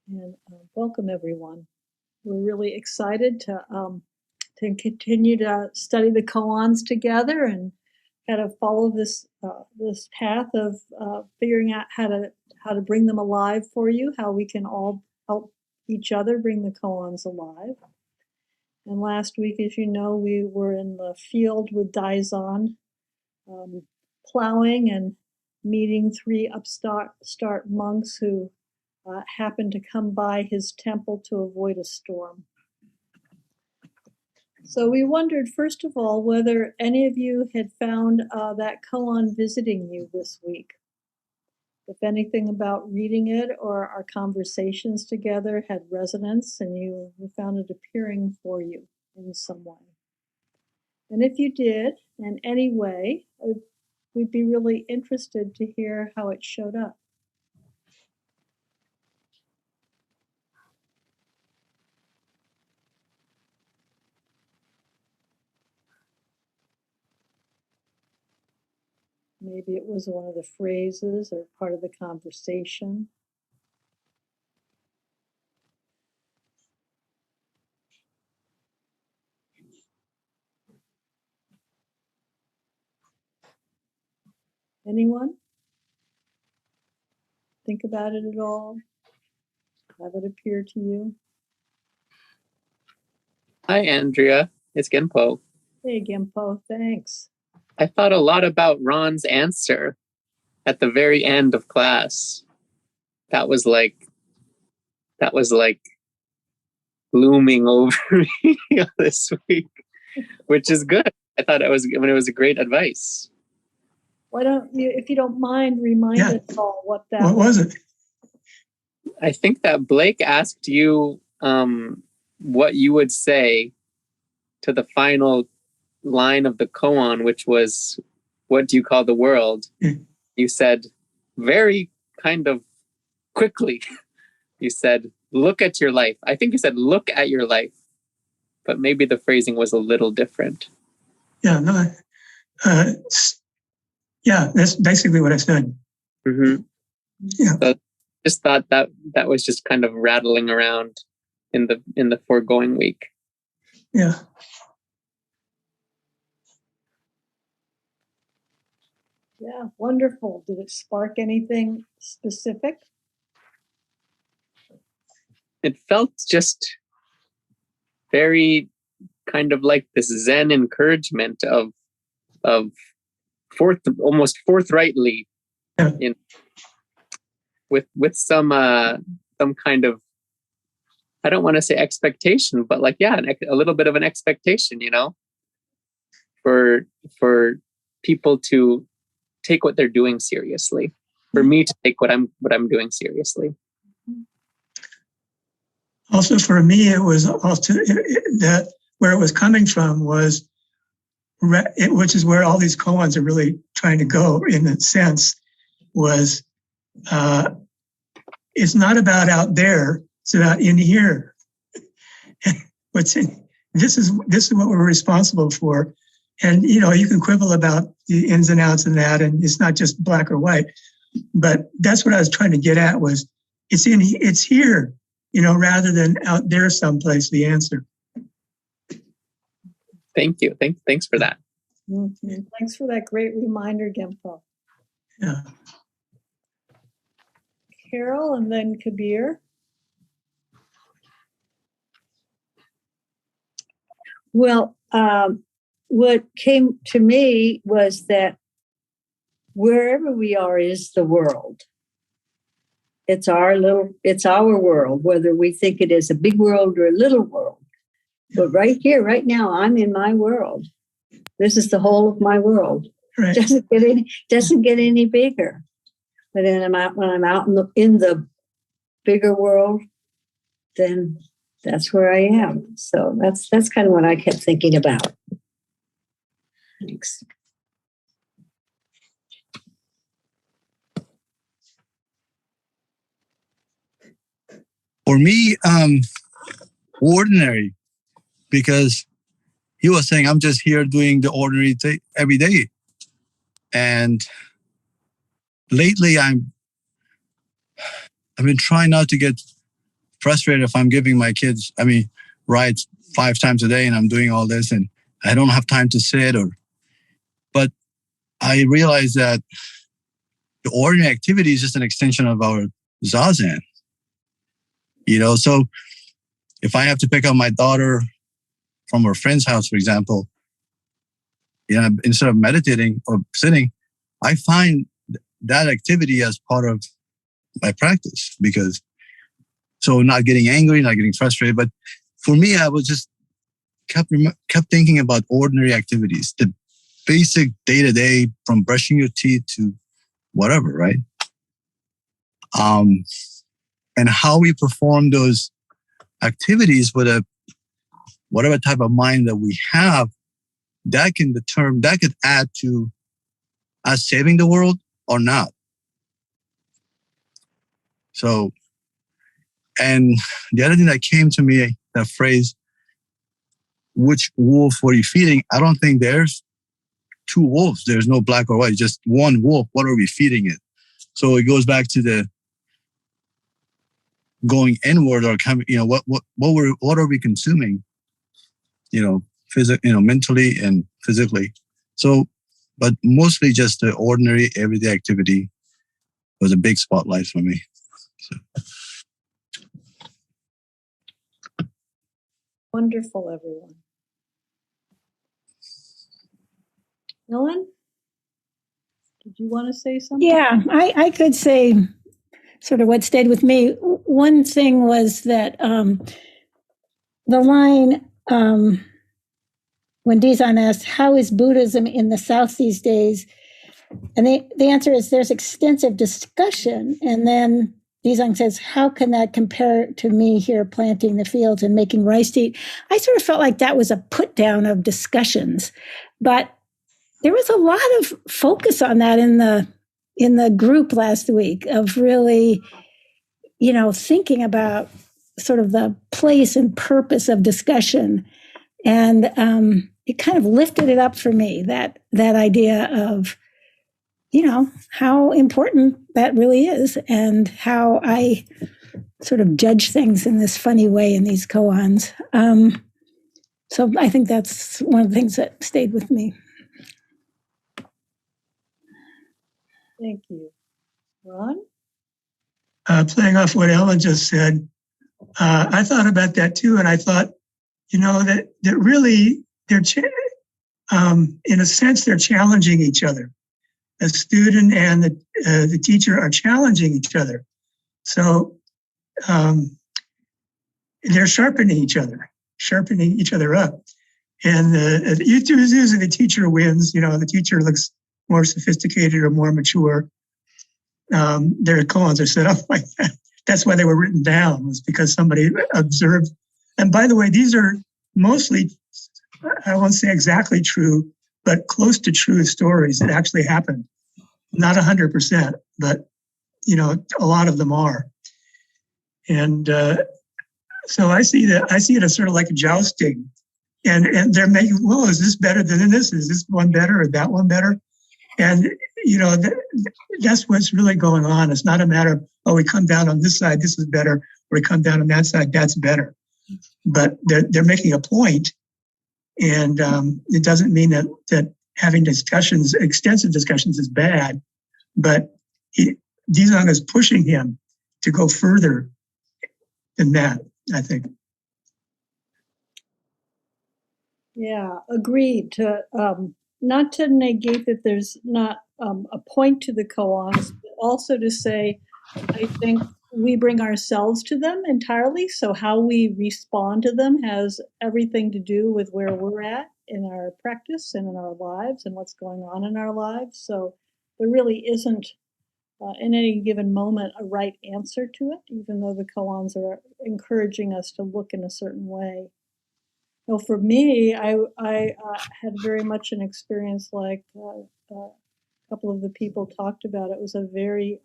and welcome everyone. We're really excited to continue to study the koans together and kind of follow this path of figuring out how to bring them alive for you, how we can all help each other bring the koans alive. And last week, as you know, we were in the field with Daizan, plowing and meeting three upstart monks who happened to come by his temple to avoid a storm. So we wondered, first of all, whether any of you had found that koan visiting you this week. If anything about reading it or our conversations together had resonance and you found it appearing for you in some way. And if you did, in any way, we'd be really interested to hear how it showed up. Maybe it was one of the phrases or part of the conversation. Anyone? Think about it at all? Have it appear to you? Hi, Andrea. It's Genpo. Hey, Genpo, thanks. I thought a lot about Ron's answer at the very end of class. That was like looming over me this week, which is good. I thought it was a great advice. Why don't you, if you don't mind, remind us all what that was. What was it? I think that Blake asked you what you would say to the final line of the koan, which was, "What do you call the world?" You said very kind of quickly, you said, "Look at your life." I think you said, "Look at your life," but maybe the phrasing was a little different. Yeah, no, yeah, that's basically what I said. Mm-hmm. Yeah. So just thought that was just kind of rattling around in the foregoing week. Yeah. Yeah, wonderful. Did it spark anything specific? It felt just very kind of like this Zen encouragement of almost forthrightly, with some kind of, I don't want to say expectation, but like, yeah, a little bit of an expectation, for people to take what they're doing seriously, for me to take what I'm doing seriously. Also, for me, it was also that where it was coming from was, which is where all these koans are really trying to go in a sense, was it's not about out there, it's about in here. This is what we're responsible for. And, you can quibble about the ins and outs of that, and it's not just black or white. But that's what I was trying to get at was it's here, rather than out there someplace, the answer. Thank you. Thanks for that. Mm-hmm. Thanks for that great reminder, Genpo. Yeah. Carol and then Kabir. Well, what came to me was that wherever we are is the world. It's our world, whether we think it is a big world or a little world. But right here, right now, I'm in my world. This is the whole of my world. Right. Doesn't get any bigger. But then when I'm out in the bigger world, then that's where I am. So that's kind of what I kept thinking about. Thanks. For me, ordinary, because he was saying, I'm just here doing the ordinary thing every day. And lately I've been trying not to get frustrated if I'm giving my kids, rides 5 times a day and I'm doing all this and I don't have time to sit but I realize that the ordinary activity is just an extension of our zazen. So if I have to pick up my daughter from her friend's house, for example, instead of meditating or sitting, I find that activity as part of my practice so not getting angry, not getting frustrated. But for me, I was just kept thinking about ordinary activities, the basic day-to-day from brushing your teeth to whatever, right? And how we perform those activities with whatever type of mind that we have, that could add to us saving the world or not. So, and the other thing that came to me, that phrase, which wolf were you feeding? I don't think there's 2 wolves. There's no black or white, just one wolf. What are we feeding it? So it goes back to the going inward or coming, what are we consuming? Mentally and physically. So, but mostly just the ordinary everyday activity was a big spotlight for me. So. Wonderful, everyone. Ellen, did you want to say something? Yeah, I could say sort of what stayed with me. One thing was that the line, when Dizan asked, how is Buddhism in the South these days? And the answer is there's extensive discussion. And then Dizan says, how can that compare to me here planting the fields and making rice to eat? I sort of felt like that was a put down of discussions. But there was a lot of focus on that in the group last week of really, thinking about sort of the place and purpose of discussion. And it kind of lifted it up for me, that idea of, how important that really is and how I sort of judge things in this funny way in these koans. So I think that's one of the things that stayed with me. Thank you. Ron? Playing off what Ellen just said, I thought about that too, and I thought, that really in a sense they're challenging each other. The student and the teacher are challenging each other, so they're sharpening each other up. And usually the teacher wins. The teacher looks more sophisticated or more mature. Their koans are set up like that. That's why they were written down, was because somebody observed. And by the way, these are mostly, I won't say exactly true, but close to true stories that actually happened. Not 100%, but, a lot of them are. And so I see it as sort of like a jousting. And they're making, well, is this better than this? Is this one better or that one better? And, that's what's really going on. It's not a matter of, oh, we come down on this side, this is better, or we come down on that side, that's better. But they're making a point, and it doesn't mean that having extensive discussions is bad, but Dizan is pushing him to go further than that, I think. Yeah, agreed. Not to negate that there's not a point to the koans, but also to say, I think we bring ourselves to them entirely. So how we respond to them has everything to do with where we're at in our practice and in our lives and what's going on in our lives. So there really isn't in any given moment a right answer to it, even though the koans are encouraging us to look in a certain way. Well, for me, I had very much an experience like a couple of the people talked about. It was a very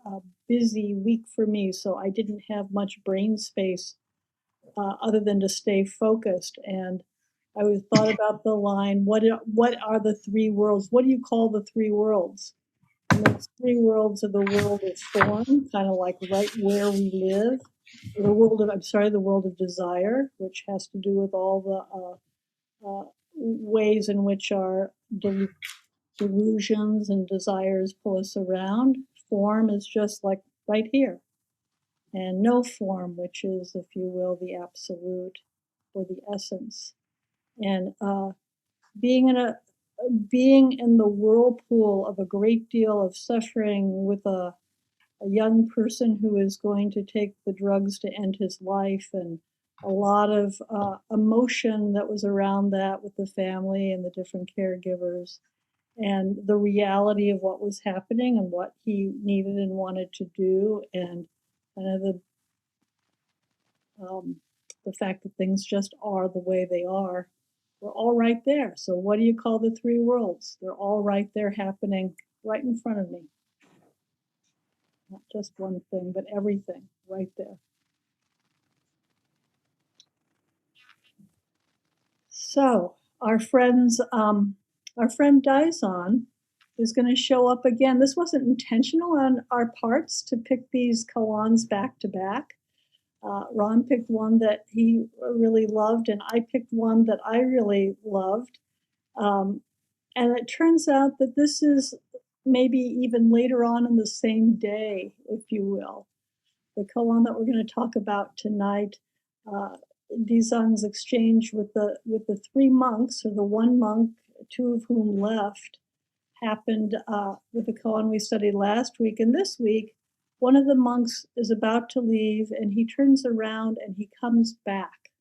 busy week for me, so I didn't have much brain space other than to stay focused. And I thought about the line, what are the 3 worlds? What do you call the 3 worlds? And those 3 worlds are the world of form, kind of like right where we live, the world of desire, which has to do with all the ways in which our delusions and desires pull us around. Form is just like right here. And no form, which is, if you will, the absolute or the essence. And being in the whirlpool of a great deal of suffering with a young person who is going to take the drugs to end his life, and a lot of emotion that was around that with the family and the different caregivers, and the reality of what was happening and what he needed and wanted to do, and kind of the fact that things just are the way they are. We're all right there. So what do you call the three worlds? They're all right there happening right in front of me. Not just one thing, but everything right there. So our friend Daison is going to show up again. This wasn't intentional on our parts to pick these koans back to back. Ron picked one that he really loved, and I picked one that I really loved. And it turns out that this is maybe even later on in the same day, if you will. The koan that we're going to talk about tonight, Dizan's exchange with the three monks, or the one monk, two of whom left, happened with the koan we studied last week. And this week, one of the monks is about to leave, and he turns around and he comes back.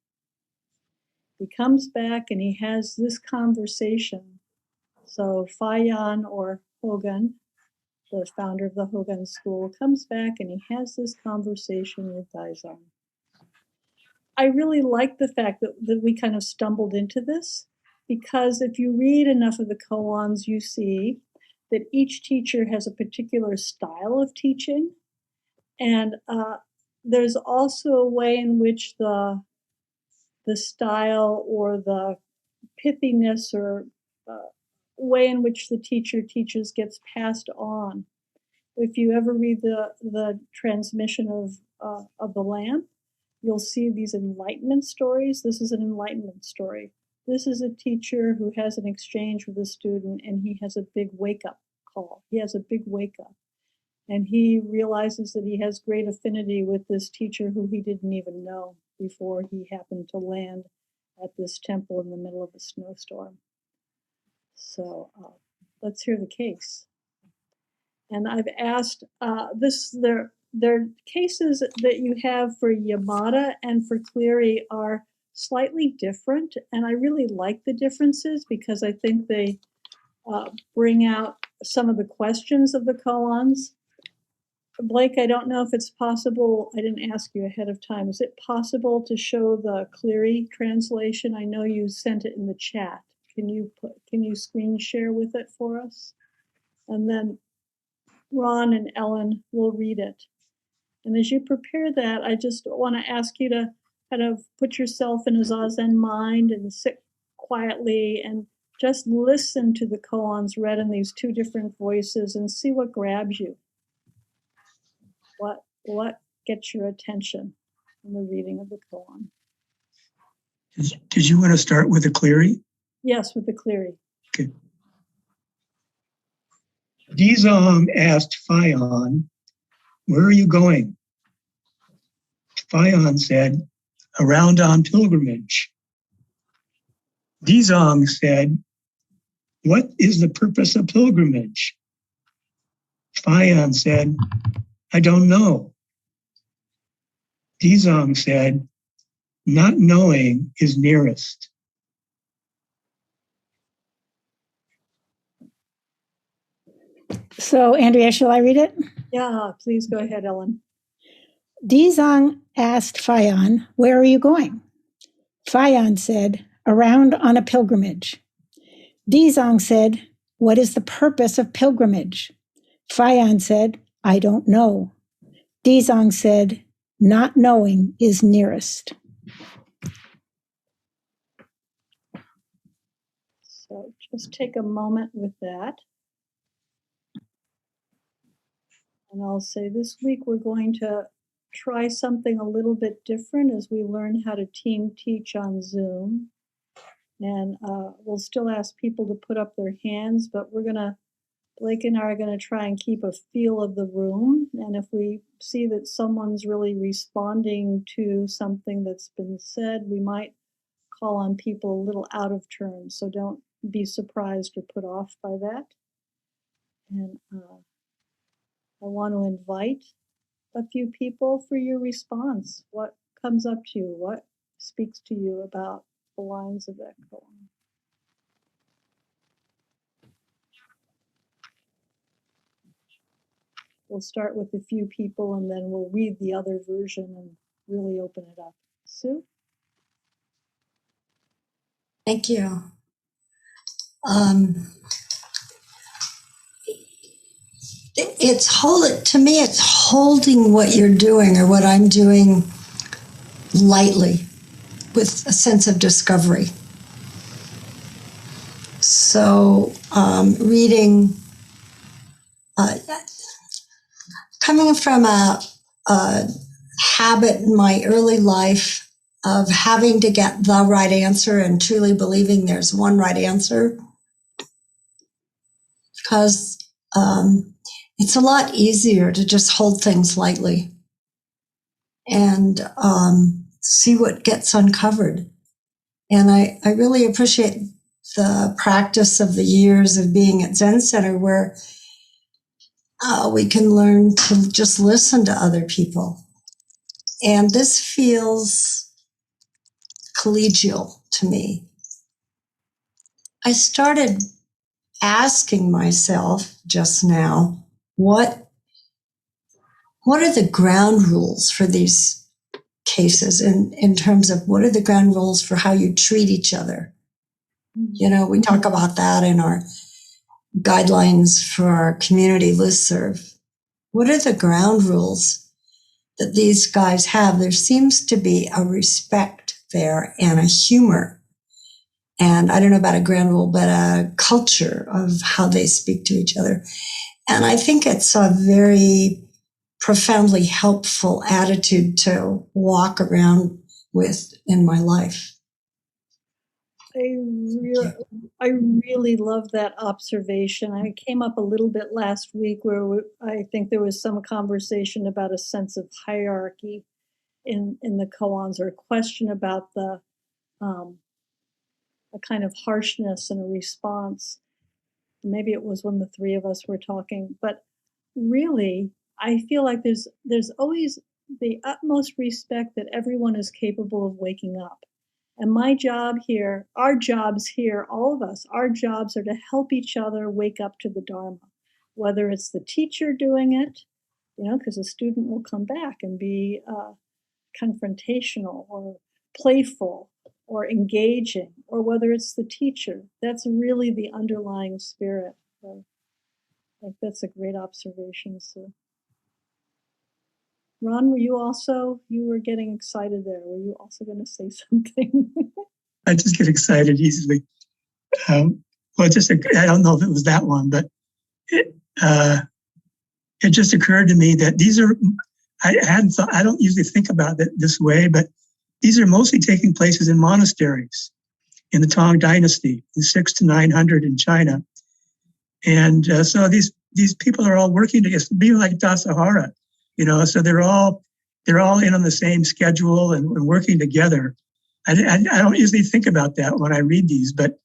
He comes back and he has this conversation. So Fayan, or Hogan, the founder of the Hogan School, comes back and he has this conversation with Daison. I really like the fact that we kind of stumbled into this, because if you read enough of the koans, you see that each teacher has a particular style of teaching. And there's also a way in which the style or the pithiness or way in which the teacher teaches gets passed on. If you ever read the transmission of the lamp, you'll see these enlightenment stories. This is an enlightenment story. This is a teacher who has an exchange with a student, and he has a big wake-up call. He has a big wake-up. And he realizes that he has great affinity with this teacher who he didn't even know before he happened to land at this temple in the middle of a snowstorm. So let's hear the case. And I've asked their cases that you have for Yamada and for Cleary are slightly different, and I really like the differences because I think they bring out some of the questions of the koans. Blake, I don't know if it's possible, I didn't ask you ahead of time, is it possible to show the Cleary translation? I know you sent it in the chat. Can you screen share with it for us? And then Ron and Ellen will read it. And as you prepare that, I just want to ask you to kind of put yourself in a zazen mind and sit quietly and just listen to the koans read in these two different voices and see what grabs you. What gets your attention in the reading of the koan? Did you want to start with the Cleary? Yes, with the Cleary. Okay. Dizong asked Fayan, "Where are you going?" Fayan said, "Around on pilgrimage." Dizong said, "What is the purpose of pilgrimage?" Fayan said, "I don't know." Dizong said, "Not knowing is nearest." So, Andrea, shall I read it? Yeah, please go ahead, Ellen. Dizang asked Fayan, "Where are you going?" Fayan said, "Around on a pilgrimage." Dizang said, "What is the purpose of pilgrimage?" Fayan said, "I don't know." Dizang said, "Not knowing is nearest." So just take a moment with that. And I'll say this week we're going to try something a little bit different as we learn how to team teach on Zoom. And we'll still ask people to put up their hands, but Blake and I are gonna try and keep a feel of the room. And if we see that someone's really responding to something that's been said, we might call on people a little out of turn. So don't be surprised or put off by that. And I want to invite a few people for your response. What comes up to you? What speaks to you about the lines of that koan? We'll start with a few people and then we'll read the other version and really open it up. Sue? Thank you. To me, it's holding what you're doing or what I'm doing lightly with a sense of discovery. So, reading, coming from a habit in my early life of having to get the right answer and truly believing there's one right answer, because it's a lot easier to just hold things lightly and see what gets uncovered. And I really appreciate the practice of the years of being at Zen Center where we can learn to just listen to other people. And this feels collegial to me. I started asking myself just now, what are the ground rules for these cases in terms of what are the ground rules for how you treat each other? You know, we talk about that in our guidelines for our community listserv. What are the ground rules that these guys have? There seems to be a respect there and a humor. And I don't know about a ground rule, but a culture of how they speak to each other. And I think it's a very profoundly helpful attitude to walk around with in my life. I really love that observation. I came up a little bit last week where I think there was some conversation about a sense of hierarchy in the koans, or a question about a kind of harshness in a response. Maybe it was when the three of us were talking, but really, I feel like there's always the utmost respect that everyone is capable of waking up. And my job here, our jobs here, all of us, our jobs are to help each other wake up to the Dharma, whether it's the teacher doing it, because a student will come back and be confrontational or playful or engaging, or whether it's the teacher. That's really the underlying spirit. So I think that's a great observation, Sue. Ron, you were getting excited there. Were you also going to say something? I just get excited easily. I don't know if it was that one, but it just occurred to me that these are, I don't usually think about it this way, but these are mostly taking places in monasteries in the Tang Dynasty, the 600 to 900 in China. And so these people are all working together, being like Dasahara, so they're all in on the same schedule and working together. I don't usually think about that when I read these, but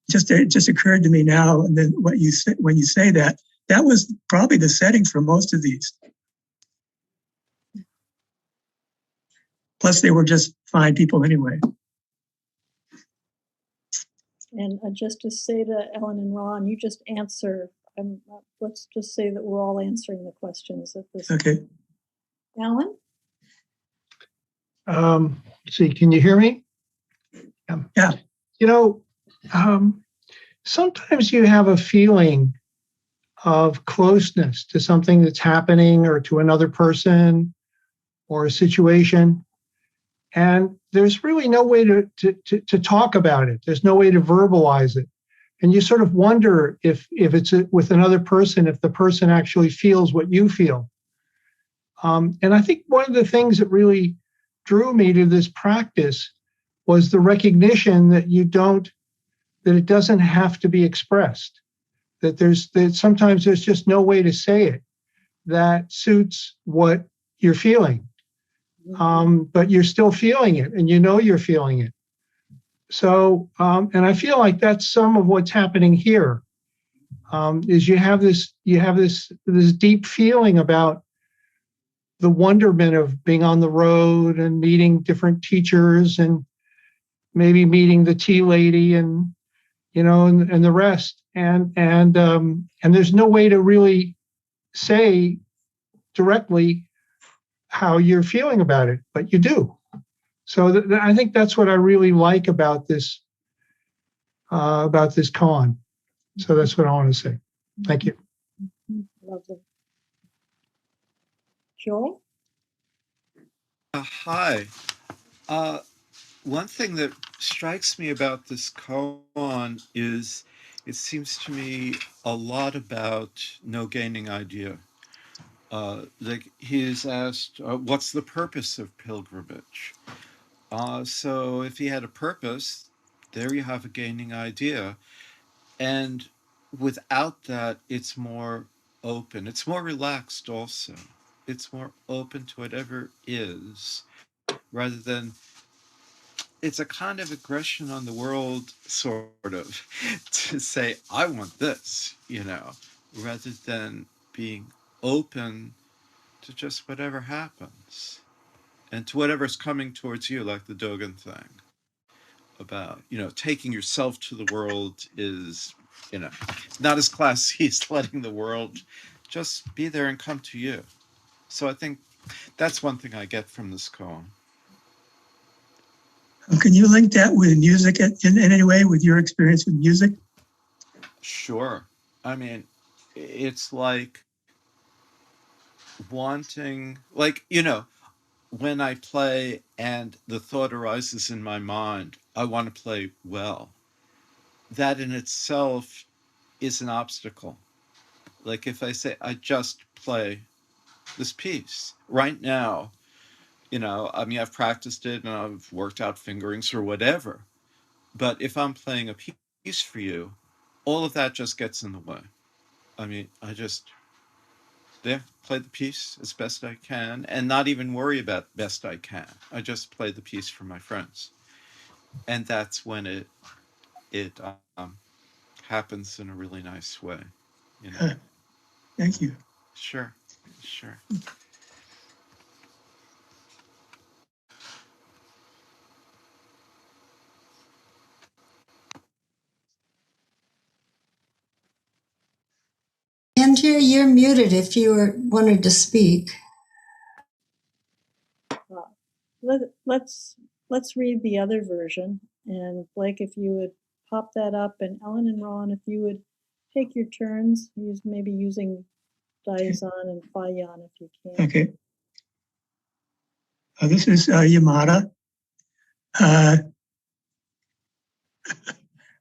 it just occurred to me now. And then when you say that was probably the setting for most of these. Plus, they were just fine people anyway. And just to say to Ellen and Ron, you just answer. Let's just say that we're all answering the questions at this. Okay. Alan? See, can you hear me? Yeah. Sometimes you have a feeling of closeness to something that's happening or to another person or a situation. And there's really no way to talk about it. There's no way to verbalize it. And you sort of wonder if it's with another person, if the person actually feels what you feel. And I think one of the things that really drew me to this practice was the recognition that that it doesn't have to be expressed, that sometimes there's just no way to say it that suits what you're feeling. But you're still feeling it, and you know you're feeling it. So, and I feel like that's some of what's happening here. Is you have this deep feeling about the wonderment of being on the road and meeting different teachers and maybe meeting the tea lady and and the rest. And there's no way to really say directly how you're feeling about it, but you do. So I think that's what I really like about this koan. So that's what I want to say. Thank you. Lovely. Joel? Hi. One thing that strikes me about this koan is it seems to me a lot about no gaining idea. Like he's asked, what's the purpose of pilgrimage? So if he had a purpose, there you have a gaining idea. And without that, it's more open. It's more relaxed also. It's more open to whatever is, rather than it's a kind of aggression on the world, sort of, to say, I want this, rather than being open to just whatever happens and to whatever's coming towards you, like the Dogen thing about, taking yourself to the world is, not as classy as letting the world just be there and come to you. So I think that's one thing I get from this koan. Can you link that with music in any way, with your experience with music? Sure. I mean, it's like wanting, like, when I play and the thought arises in my mind, I want to play well. That in itself is an obstacle. Like if I say, I just play this piece right now, I mean, I've practiced it and I've worked out fingerings or whatever. But if I'm playing a piece for you, all of that just gets in the way. I mean, I just play the piece as best I can and not even worry about best I can. I just play the piece for my friends. And that's when it happens in a really nice way. Thank you. Sure. Andrea, you're muted if you wanted to speak. Let's read the other version. And Blake, if you would pop that up, and Ellen and Ron, if you would take your turns, maybe using Daizan and Fayan if you can. Okay. This is Yamada.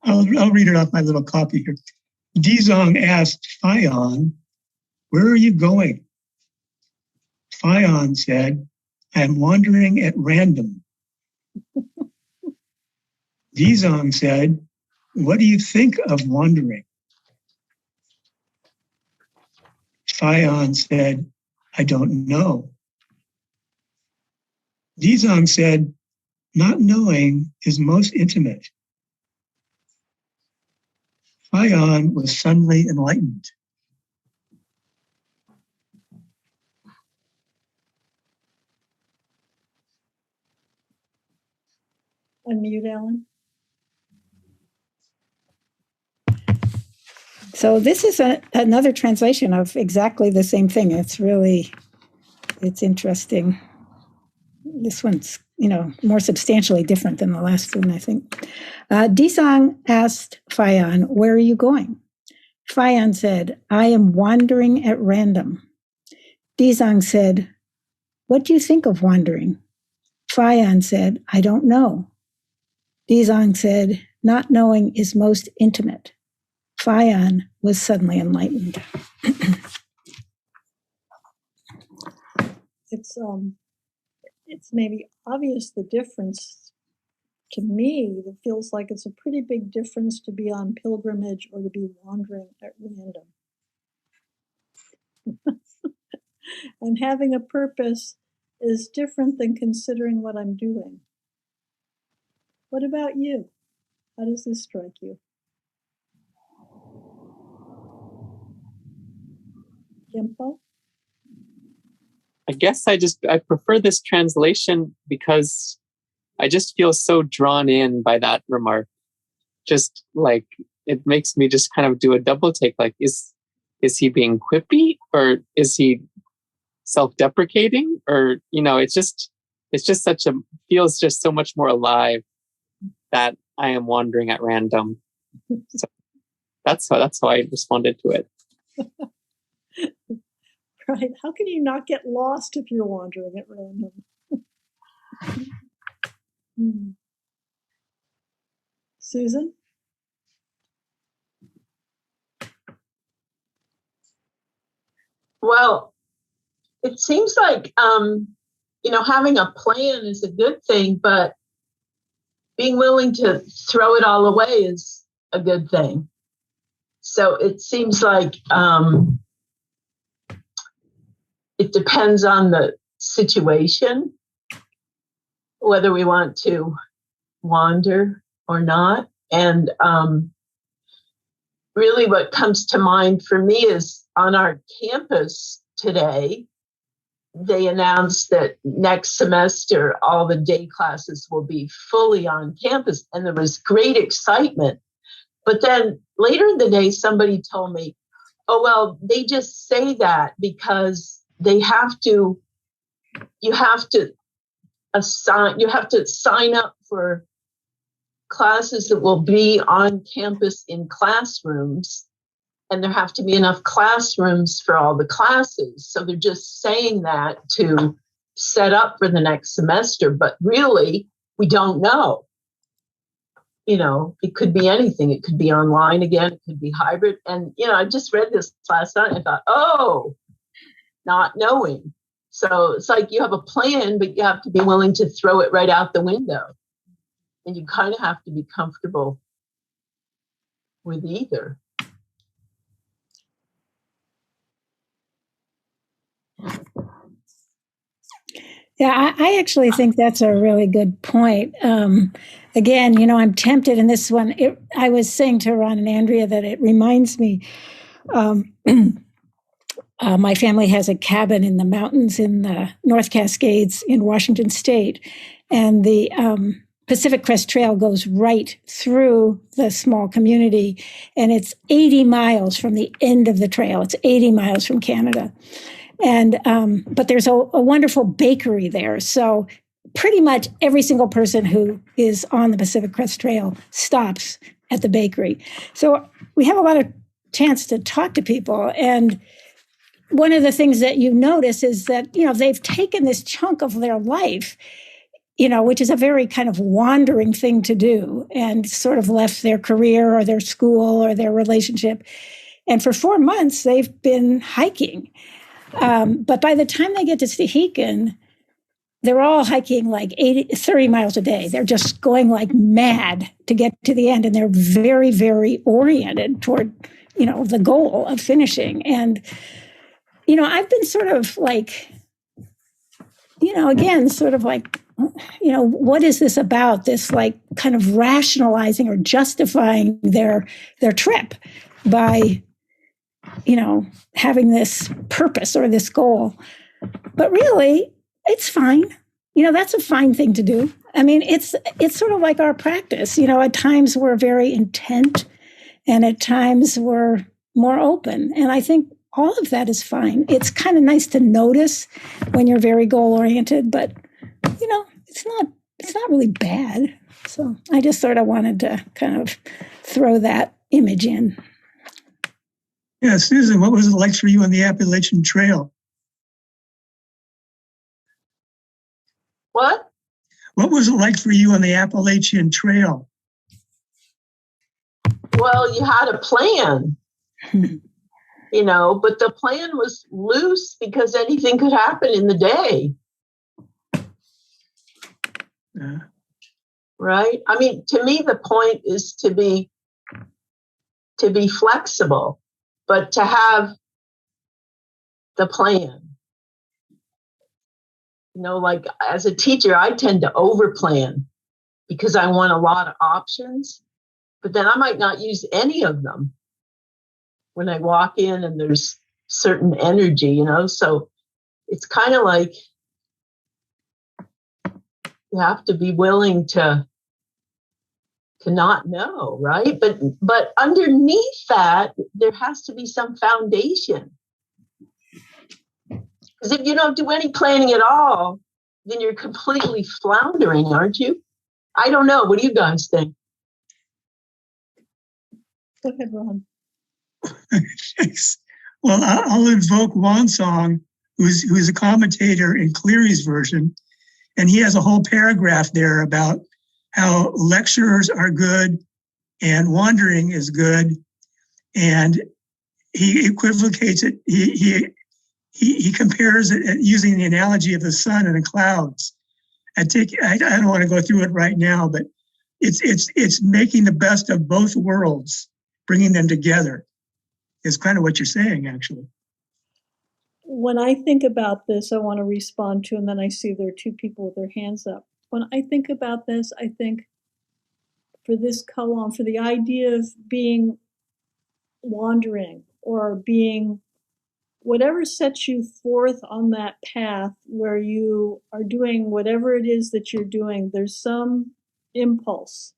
I'll read it off my little copy here. Dizong asked Fayan, "Where are you going?" Fayan said, "I am wandering at random." Dizong said, "What do you think of wandering?" Fayan said, "I don't know." Dizong said, "Not knowing is most intimate." Fayan was suddenly enlightened. Unmute, Ellen. So this is another translation of exactly the same thing. It's interesting. This one's, more substantially different than the last one, I think. Disang asked Fayan, "Where are you going?" Fayan said, "I am wandering at random." Disang said, "What do you think of wandering?" Fayan said, "I don't know." Disang said, "Not knowing is most intimate." Fayan was suddenly enlightened. it's maybe obvious the difference to me. That feels like it's a pretty big difference to be on pilgrimage or to be wandering at random. And having a purpose is different than considering what I'm doing. What about you? How does this strike you? Gimpo? I guess I prefer this translation because I just feel so drawn in by that remark. Just like it makes me just kind of do a double take. Like, is he being quippy, or is he self-deprecating? Or, it's just feels just so much more alive that I am wandering at random. So that's how I responded to it. Right. How can you not get lost if you're wandering at random? Susan? Well, it seems like, having a plan is a good thing, but being willing to throw it all away is a good thing. So it seems like it depends on the situation, whether we want to wander or not. And really what comes to mind for me is on our campus today, they announced that next semester, all the day classes will be fully on campus. And there was great excitement. But then later in the day, somebody told me, oh, well, they just say that because you have to sign up for classes that will be on campus in classrooms, and there have to be enough classrooms for all the classes. So they're just saying that to set up for the next semester, but really we don't know. It could be anything. It could be online again. It could be hybrid. And, I just read this last night and I thought, oh, not knowing. So it's like you have a plan, but you have to be willing to throw it right out the window. And you kind of have to be comfortable with either. Yeah, I actually think that's a really good point. Again, I'm tempted in this one. I was saying to Ron and Andrea that it reminds me, my family has a cabin in the mountains in the North Cascades in Washington State. And the Pacific Crest Trail goes right through the small community. And it's 80 miles from the end of the trail. It's 80 miles from Canada. And but there's a wonderful bakery there. So pretty much every single person who is on the Pacific Crest Trail stops at the bakery. So we have a lot of chance to talk to people. And one of the things that you notice is that, they've taken this chunk of their life, which is a very kind of wandering thing to do, and sort of left their career or their school or their relationship. And for 4 months, they've been hiking. But by the time they get to Stehekin, they're all hiking like 30 miles a day. They're just going like mad to get to the end. And they're very, very oriented toward, the goal of finishing. And, I've been sort of like, again, sort of like, what is this about? This like kind of rationalizing or justifying their trip by, having this purpose or this goal. But really, it's fine. That's a fine thing to do. I mean, it's sort of like our practice. At times we're very intent, and at times we're more open. And I think all of that is fine. It's kind of nice to notice when you're very goal-oriented, but, it's not really bad. So I just sort of wanted to kind of throw that image in. Yeah, Susan, what was it like for you on the Appalachian Trail? What? What was it like for you on the Appalachian Trail? Well, you had a plan. but the plan was loose because anything could happen in the day. Yeah. Right? I mean, to me, the point is to be flexible, but to have the plan. Like as a teacher, I tend to overplan because I want a lot of options, but then I might not use any of them when I walk in and there's certain energy, so it's kind of like you have to be willing to not know, right? But underneath that, there has to be some foundation. Because if you don't do any planning at all, then you're completely floundering, aren't you? I don't know. What do you guys think? Go ahead, Ron. Well, I'll invoke Wansong, who's a commentator in Cleary's version, and he has a whole paragraph there about how lecturers are good and wandering is good, and he equivocates it. He compares it using the analogy of the sun and the clouds. I don't want to go through it right now, but it's making the best of both worlds, bringing them together. Is kind of what you're saying, actually. When I think about this, I want to respond to, and then I see there are two people with their hands up. When I think about this, I think for this koan, for the idea of being wandering or being whatever sets you forth on that path where you are doing whatever it is that you're doing, there's some impulse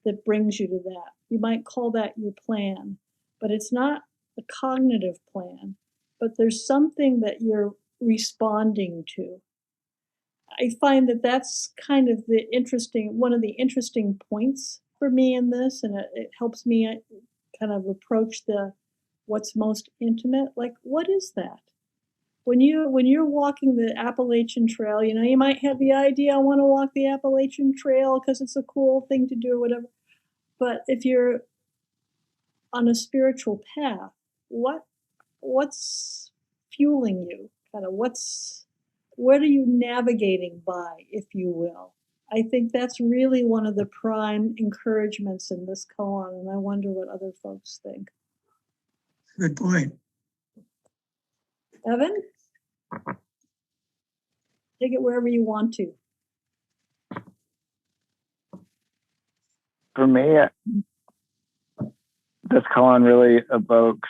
that brings you to that. You might call that your plan, but it's not a cognitive plan, but there's something that you're responding to. I find that that's kind of one of the interesting points for me in this, and it helps me kind of approach what's most intimate. Like, what is that? When you're walking the Appalachian Trail, you might have the idea, I want to walk the Appalachian Trail because it's a cool thing to do or whatever. But if you're on a spiritual path, what's fueling you? Kind of what are you navigating by, if you will? I think that's really one of the prime encouragements in this koan, and I wonder what other folks think. Good point. Evan? Take it wherever you want to. For me, this koan really evokes,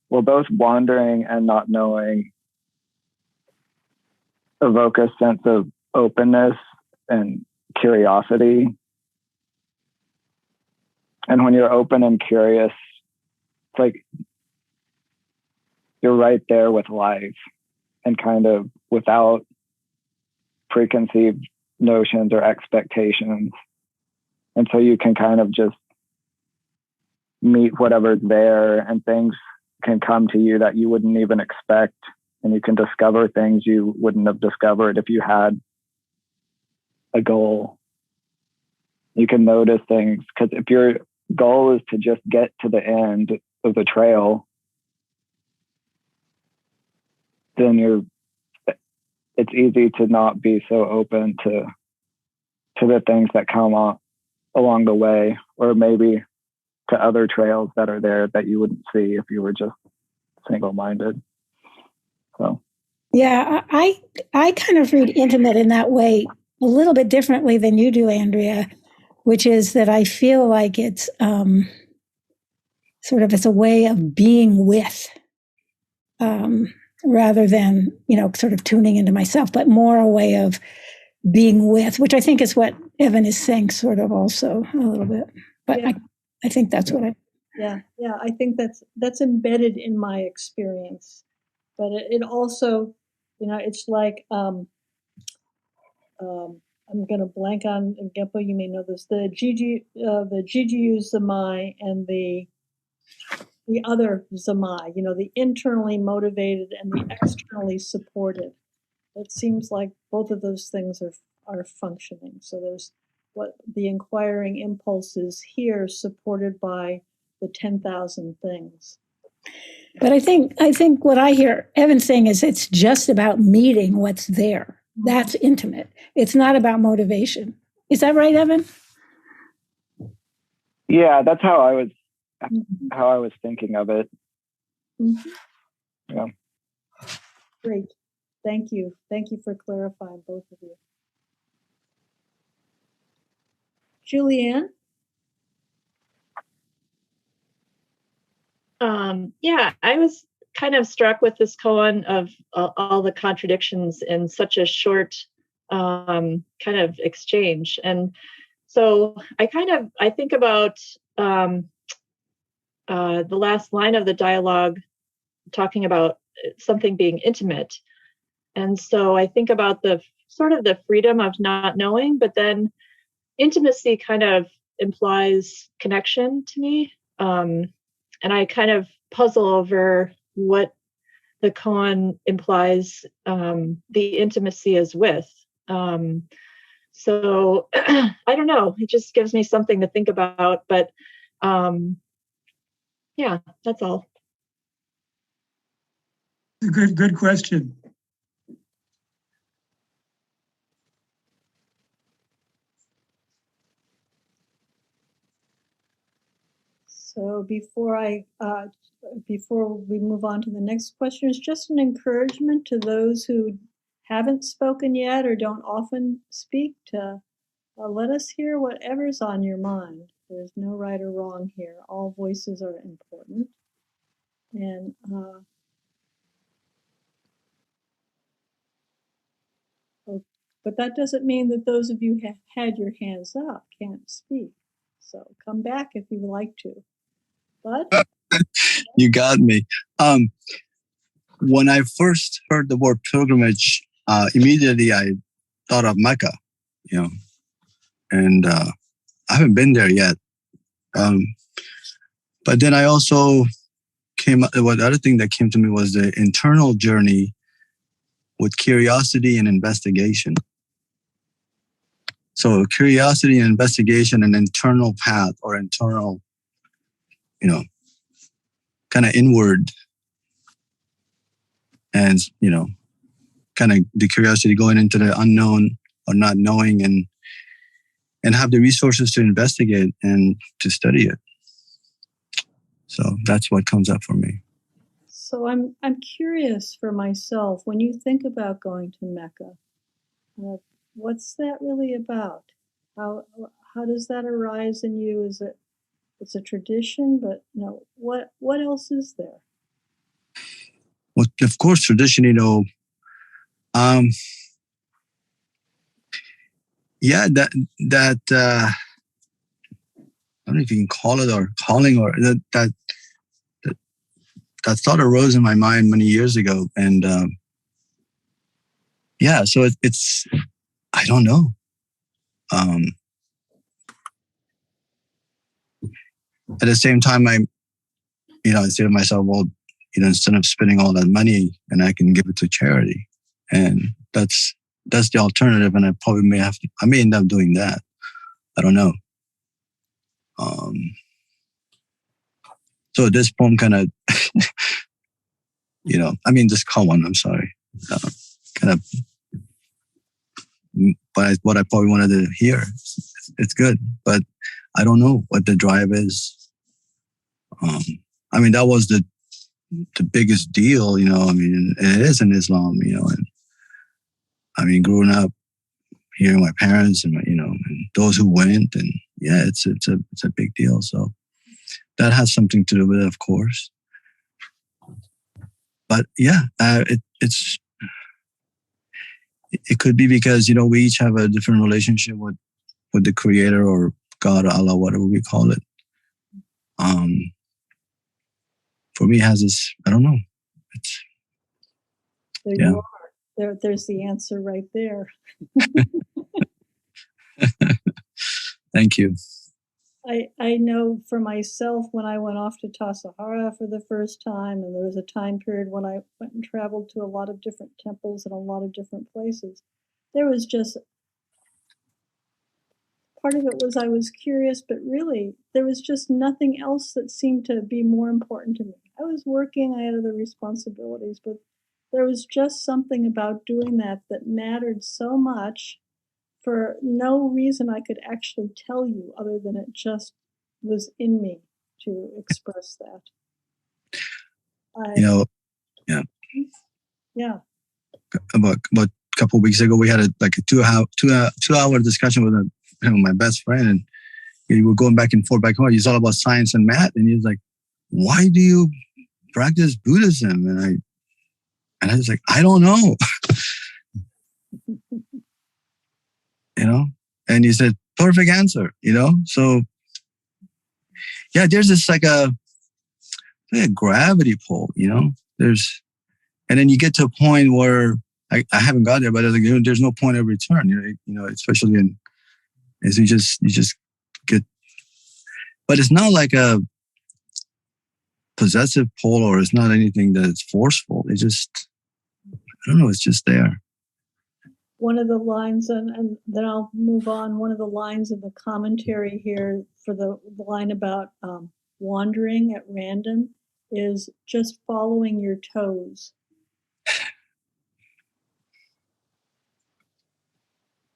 both wandering and not knowing evoke a sense of openness and curiosity. And when you're open and curious, it's like you're right there with life and kind of without preconceived notions or expectations. And so you can kind of just meet whatever's there, and things can come to you that you wouldn't even expect. And you can discover things you wouldn't have discovered if you had a goal. You can notice things, because if your goal is to just get to the end of the trail, then it's easy to not be so open to the things that come along the way, or maybe to other trails that are there that you wouldn't see if you were just single-minded. So yeah, I kind of read intimate in that way a little bit differently than you do, Andrea, which is that I feel like it's it's a way of being with, rather than sort of tuning into myself, but more a way of being with, which I think is what Evan is saying, sort of also a little bit. But yeah. I think that's what I. Yeah, I think that's embedded in my experience. But it also, it's like I'm going to blank on Gempo. You may know this. The GGU Zamai and the other Zamai. The internally motivated and the externally supported. It seems like both of those things are functioning. So there's what the inquiring impulse is here, supported by the 10,000 things. But I think what I hear Evan saying is it's just about meeting what's there. That's intimate. It's not about motivation. Is that right, Evan? Yeah, that's how I was thinking of it. Mhm. Yeah. Great. Thank you. Thank you for clarifying, both of you. Julianne? Yeah, I was kind of struck with this koan of all the contradictions in such a short kind of exchange. And so I think about the last line of the dialogue talking about something being intimate. And so I think about the sort of the freedom of not knowing, but then intimacy kind of implies connection to me. And I kind of puzzle over what the koan implies the intimacy is with. So I don't know. It just gives me something to think about. But yeah, that's all. Good question. So before we move on to the next question, it's just an encouragement to those who haven't spoken yet or don't often speak to let us hear whatever's on your mind. There's no right or wrong here. All voices are important. And but that doesn't mean that those of you who have had your hands up can't speak. So come back if you would like to. But You got me. When I first heard the word pilgrimage, immediately I thought of Mecca, and I haven't been there yet. But then I also the other thing that came to me was the internal journey with curiosity and investigation. So curiosity and investigation, an internal path or internal, kind of inward, and, kind of the curiosity going into the unknown or not knowing, and have the resources to investigate and to study it. So that's what comes up for me. so I'm curious for myself, when you think about going to Mecca, what's that really about? How does that arise in you? It's a tradition, but what else is there? Well, of course, tradition, yeah, that I don't know if you can call it or calling, or that thought arose in my mind many years ago, and yeah, so it's I don't know. At the same time, I say to myself, well, instead of spending all that money, and I can give it to charity, and that's the alternative, and I may end up doing that. I don't know. So this poem kind of, this koan, I'm sorry, kind of, but what I probably wanted to hear. It's good, but I don't know what the drive is. That was the biggest deal, and it is in Islam, and growing up hearing my parents and and those who went, and yeah, it's a big deal. So that has something to do with it, of course. But yeah, it could be because we each have a different relationship with the Creator or God or Allah, whatever we call it. For me, it has this. I don't know. You are. There's the answer right there. Thank you. I know for myself, when I went off to Tassajara for the first time, and there was a time period when I went and traveled to a lot of different temples in a lot of different places, there was just part of it was I was curious, but really there was just nothing else that seemed to be more important to me. I was working, I had other responsibilities, but there was just something about doing that that mattered so much for no reason I could actually tell you other than it just was in me to express that. Yeah. About a couple of weeks ago, we had a 2-hour discussion with my best friend, and we were going back and forth back home. He's all about science and math, and he's like, "Why do you practice Buddhism?" And I was like, "I don't know." And he said, "Perfect answer." So yeah, there's this like a gravity pull. And then you get to a point where I haven't got there, but there's no point of return. Especially as you just get. But it's not like a possessive pull, or it's not anything that's forceful. It's just, I don't know. It's just there. One of the lines, and then I'll move on. One of the lines in the commentary here for the line about wandering at random is just following your toes.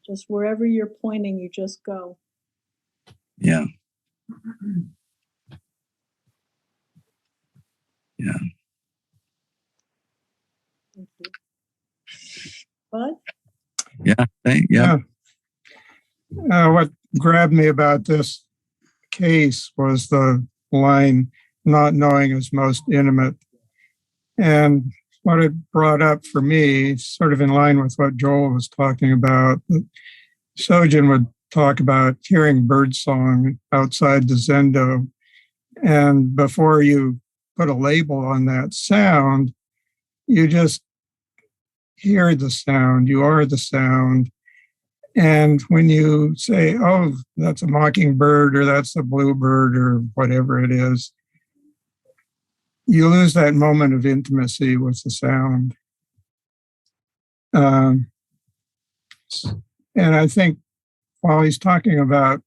Just wherever you're pointing, you just go. Yeah. Yeah. Thank you. What? Yeah. What grabbed me about this case was the line, "Not knowing is most intimate." And what it brought up for me, sort of in line with what Joel was talking about, Sojin would talk about hearing birdsong outside the zendo. And before you put a label on that sound, you just hear the sound, you are the sound. And when you say, "Oh, that's a mockingbird," or "That's a bluebird," or whatever it is, you lose that moment of intimacy with the sound. And I think while he's talking about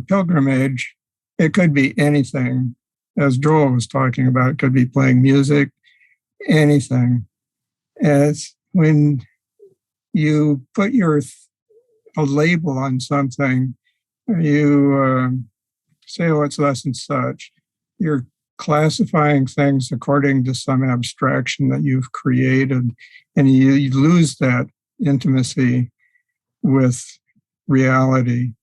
pilgrimage, it could be anything. As Joel was talking about, it could be playing music, anything. As when you put a label on something, you say, "Oh, it's less and such," you're classifying things according to some abstraction that you've created, and you lose that intimacy with reality.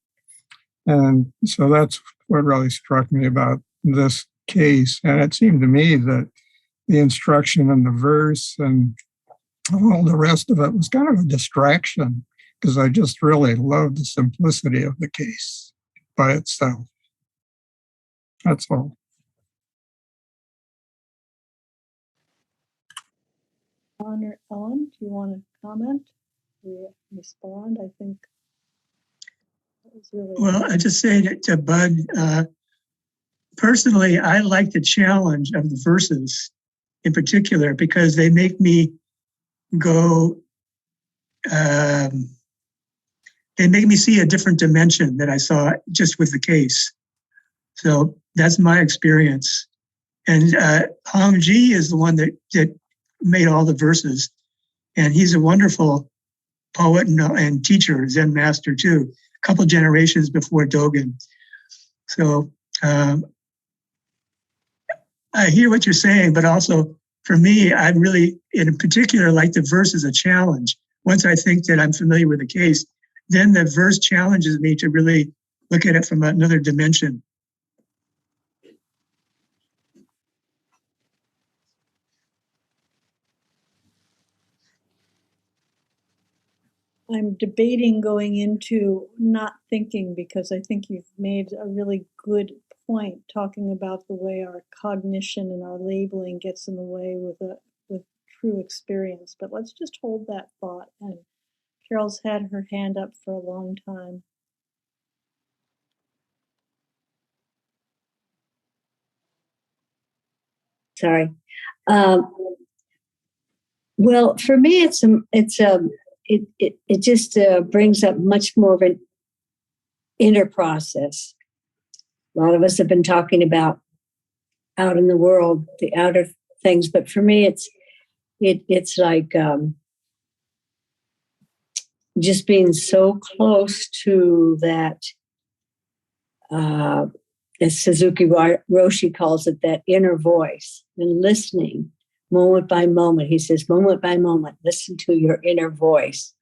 And so that's what really struck me about this case. And it seemed to me that the instruction in the verse and all the rest of it was kind of a distraction, because I just really loved the simplicity of the case by itself. That's all. Ellen, do you want to comment? Respond? I think that was really. Well, I just say to Bud, personally, I like the challenge of the verses in particular, because they make me go, they make me see a different dimension that I saw just with the case. So that's my experience. And Hong Ji is the one that made all the verses. And he's a wonderful poet and teacher, Zen master too, a couple generations before Dogen. So I hear what you're saying, but also for me, I really, in particular, like the verse as a challenge. Once I think that I'm familiar with the case, then the verse challenges me to really look at it from another dimension. I'm debating going into not thinking, because I think you've made a really good point talking about the way our cognition and our labeling gets in the way with true experience. But let's just hold that thought. And Carol's had her hand up for a long time. Sorry. Well, for me, it just brings up much more of an inner process. A lot of us have been talking about out in the world, the outer things, but for me, it's like just being so close to that, as Suzuki Roshi calls it, that inner voice, and listening moment by moment. He says, moment by moment, listen to your inner voice.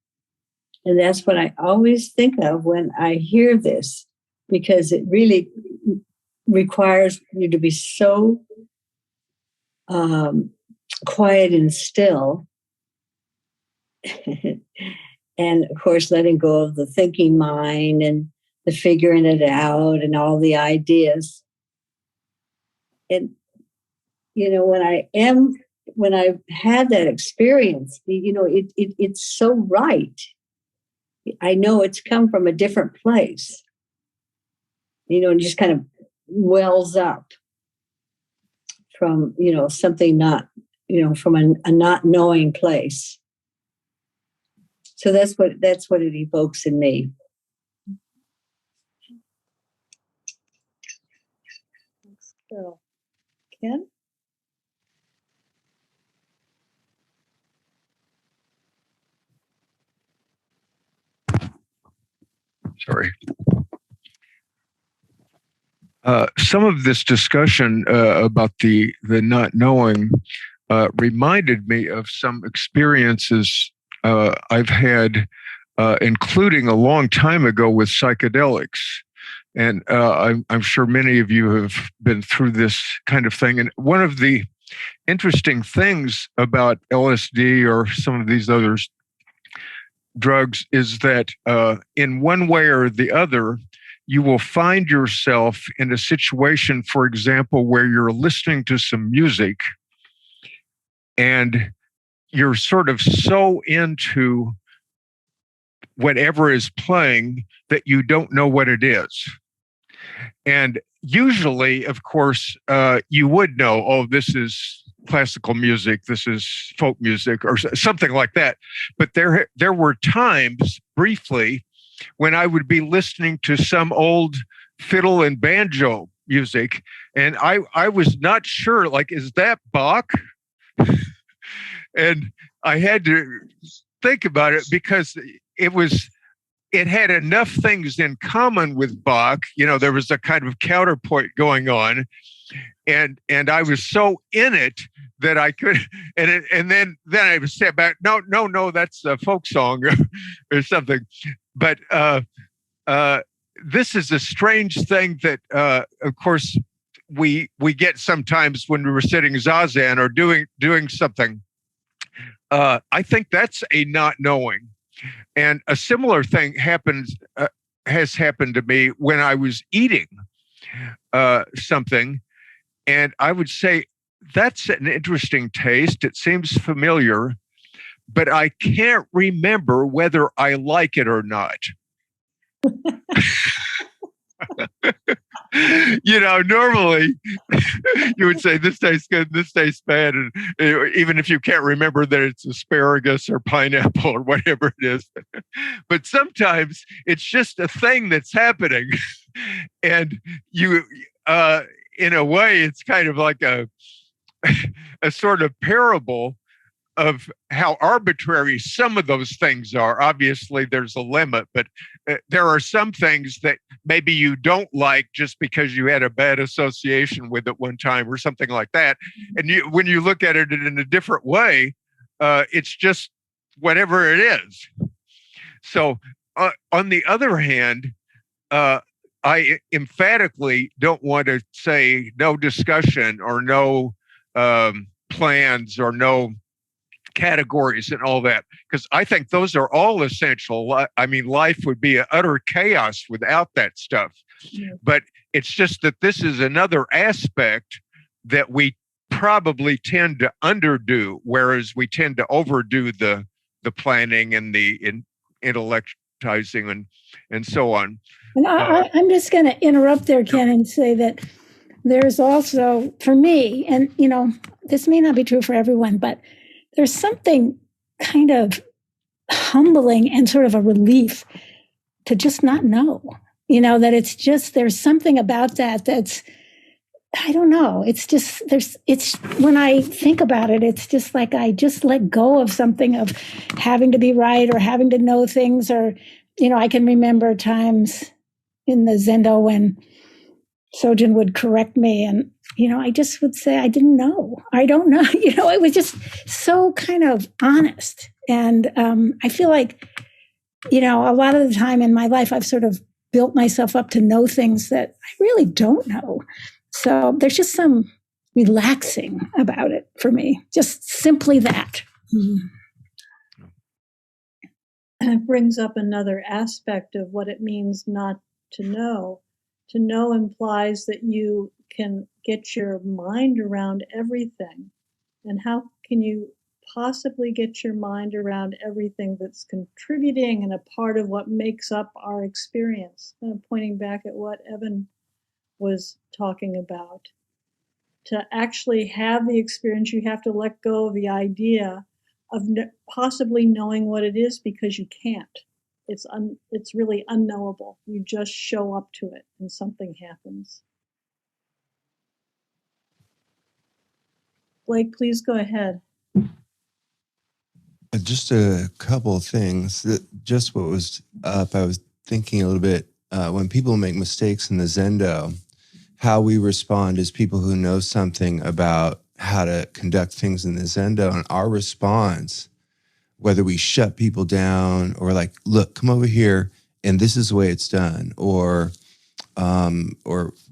And that's what I always think of when I hear this, because it really requires you to be so quiet and still. And of course, letting go of the thinking mind and the figuring it out and all the ideas. And, when I've had that experience, it's so right. I know it's come from a different place, and just kind of wells up from, something not, from a not knowing place. So that's what it evokes in me. So, Ken? Sorry. Some of this discussion about the not knowing reminded me of some experiences I've had, including a long time ago with psychedelics. And I'm sure many of you have been through this kind of thing. And one of the interesting things about LSD or some of these other drugs is that in one way or the other, you will find yourself in a situation, for example, where you're listening to some music and you're sort of so into whatever is playing that you don't know what it is. And usually, of course, you would know, oh, this is classical music, this is folk music, or something like that. But there were times, briefly, when I would be listening to some old fiddle and banjo music, and I was not sure, like, is that Bach? And I had to think about it because it had enough things in common with Bach. There was a kind of counterpoint going on, and I was so in it that I could, and then I would say back, no, that's a folk song or something. But this is a strange thing that, of course, we get sometimes when we were sitting zazen or doing something. I think that's a not knowing. And a similar thing has happened to me when I was eating something. And I would say, that's an interesting taste. It seems familiar, but I can't remember whether I like it or not. Normally you would say this tastes good, this tastes bad, and even if you can't remember that it's asparagus or pineapple or whatever it is. But sometimes it's just a thing that's happening, and you, in a way, it's kind of like a sort of parable of how arbitrary some of those things are. Obviously, there's a limit, but there are some things that maybe you don't like just because you had a bad association with it one time or something like that. And when you look at it in a different way, it's just whatever it is. So on the other hand, I emphatically don't want to say no discussion or no plans or no categories and all that, because I think those are all essential. I mean, life would be an utter chaos without that stuff. Yeah. But it's just that this is another aspect that we probably tend to underdo, whereas we tend to overdo the planning and the intellectualizing and so on. And I'm just going to interrupt there, Ken, and say that there's also, for me, and this may not be true for everyone, but there's something kind of humbling and sort of a relief to just not know. that it's just, there's something about that that's, I don't know. It's just, it's, when I think about it, it's just like I just let go of something of having to be right or having to know things, or, I can remember times in the Zendo when Sojin would correct me, and, I just would say, I didn't know. I don't know. It was just so kind of honest. And I feel like, a lot of the time in my life, I've sort of built myself up to know things that I really don't know. So there's just some relaxing about it for me, just simply that. And it brings up another aspect of what it means not to know. To know implies that you can get your mind around everything. And how can you possibly get your mind around everything that's contributing and a part of what makes up our experience? Kind of pointing back at what Evan was talking about. To actually have the experience, you have to let go of the idea of possibly knowing what it is, because you can't. It's really unknowable. You just show up to it and something happens. Blake, please go ahead. Just a couple of things. Just what was up, I was thinking a little bit, when people make mistakes in the Zendo, how we respond as people who know something about how to conduct things in the Zendo, and our response, whether we shut people down or like, look, come over here and this is the way it's done, or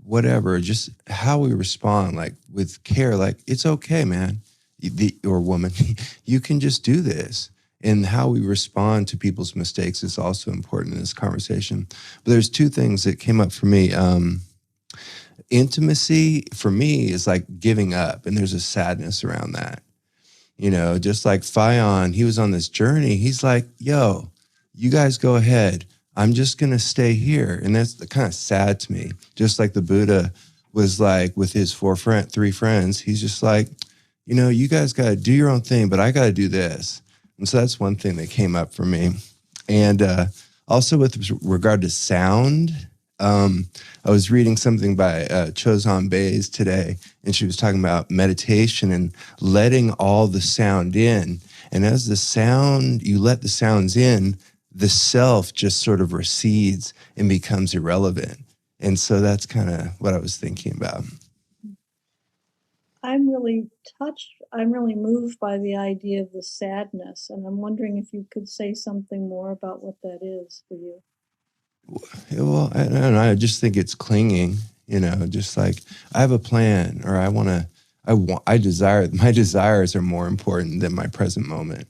whatever, just how we respond, like with care, like, it's okay, man, or woman, you can just do this. And how we respond to people's mistakes is also important in this conversation. But there's two things that came up for me. Intimacy for me is like giving up, and there's a sadness around that. Just like Fion, he was on this journey. He's like, yo, you guys go ahead. I'm just going to stay here. And that's kind of sad to me. Just like the Buddha was like with his three friends, he's just like, you guys got to do your own thing, but I got to do this. And so that's one thing that came up for me. And also with regard to sound, I was reading something by Chozan Bays today, and she was talking about meditation and letting all the sound in. And as you let the sounds in, the self just sort of recedes and becomes irrelevant. And so that's kind of what I was thinking about. I'm really touched. I'm really moved by the idea of the sadness. And I'm wondering if you could say something more about what that is for you. Well, I don't know. I just think it's clinging, just like I have a plan, or my desires are more important than my present moment,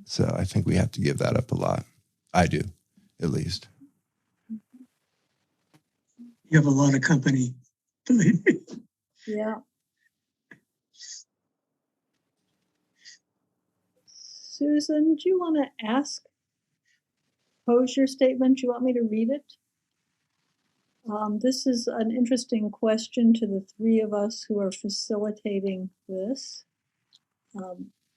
So I think we have to give that up a lot. I do, at least. You have a lot of company, believe me. Yeah. Susan, do you want to pose your statement? Do you want me to read it? This is an interesting question to the three of us who are facilitating this.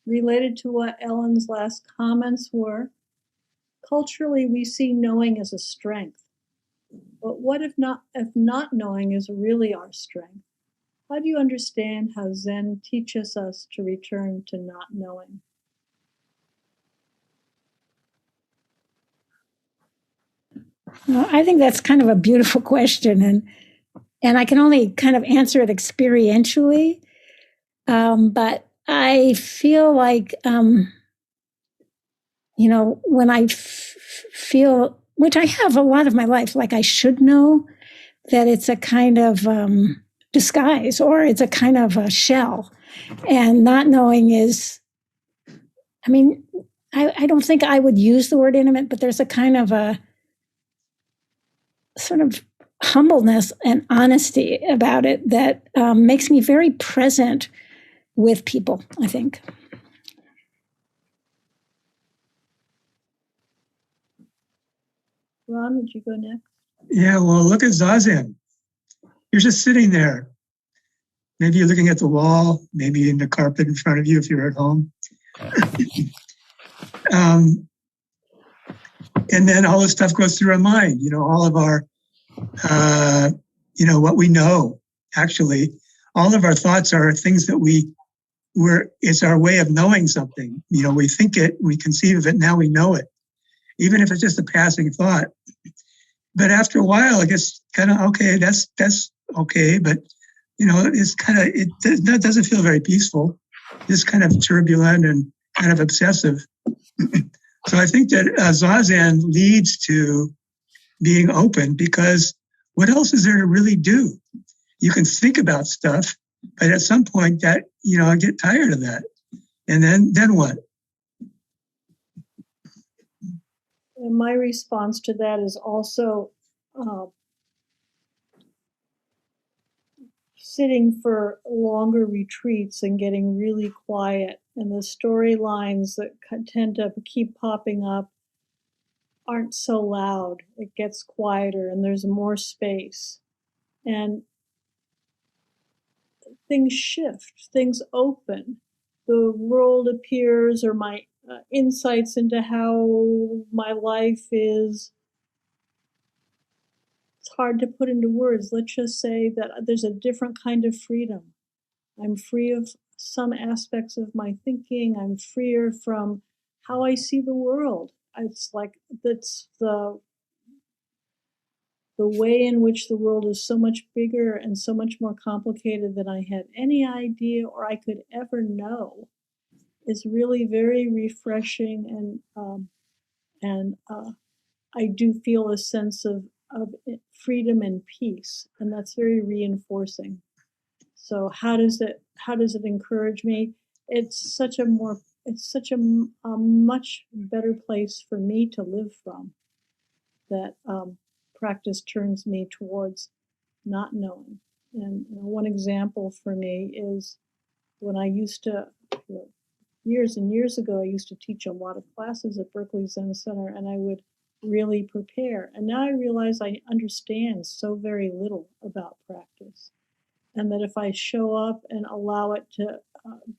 Related to what Ellen's last comments were, culturally we see knowing as a strength. But what if not knowing is really our strength? How do you understand how Zen teaches us to return to not knowing? Well, I think that's kind of a beautiful question, and I can only kind of answer it experientially. But I feel like, when I feel, which I have a lot of my life, like I should know that it's a kind of disguise, or it's a kind of a shell, and not knowing is, I don't think I would use the word intimate, but there's a kind of a sort of humbleness and honesty about it that makes me very present with people, I think. Ron, would you go next? Yeah, well, look at Zazen. You're just sitting there. Maybe you're looking at the wall, maybe in the carpet in front of you if you're at home. And then all this stuff goes through our mind, all of our, what we know, actually. All of our thoughts are things that it's our way of knowing something. We think it, we conceive of it, now we know it. Even if it's just a passing thought. But after a while, it gets kind of, okay, that's okay. But, it's kind of, that doesn't feel very peaceful. It's kind of turbulent and kind of obsessive. So I think that Zazen leads to being open, because what else is there to really do? You can think about stuff, but at some point that, I get tired of that. And then what? And my response to that is also sitting for longer retreats and getting really quiet. And the storylines that tend to keep popping up aren't so loud. It gets quieter and there's more space. And things shift, things open. The world appears, or my insights into how my life is. It's hard to put into words. Let's just say that there's a different kind of freedom. I'm free of some aspects of my thinking. I'm freer from how I see the world. It's like that's the way in which the world is so much bigger and so much more complicated than I had any idea or I could ever know is really very refreshing, and I do feel a sense of freedom and peace, and that's very reinforcing. So how does it encourage me? It's such a much better place for me to live from, that practice turns me towards not knowing. And one example for me is when I used to, years and years ago, I used to teach a lot of classes at Berkeley Zen Center, and I would really prepare. And now I realize I understand so very little about practice. And that if I show up and allow it to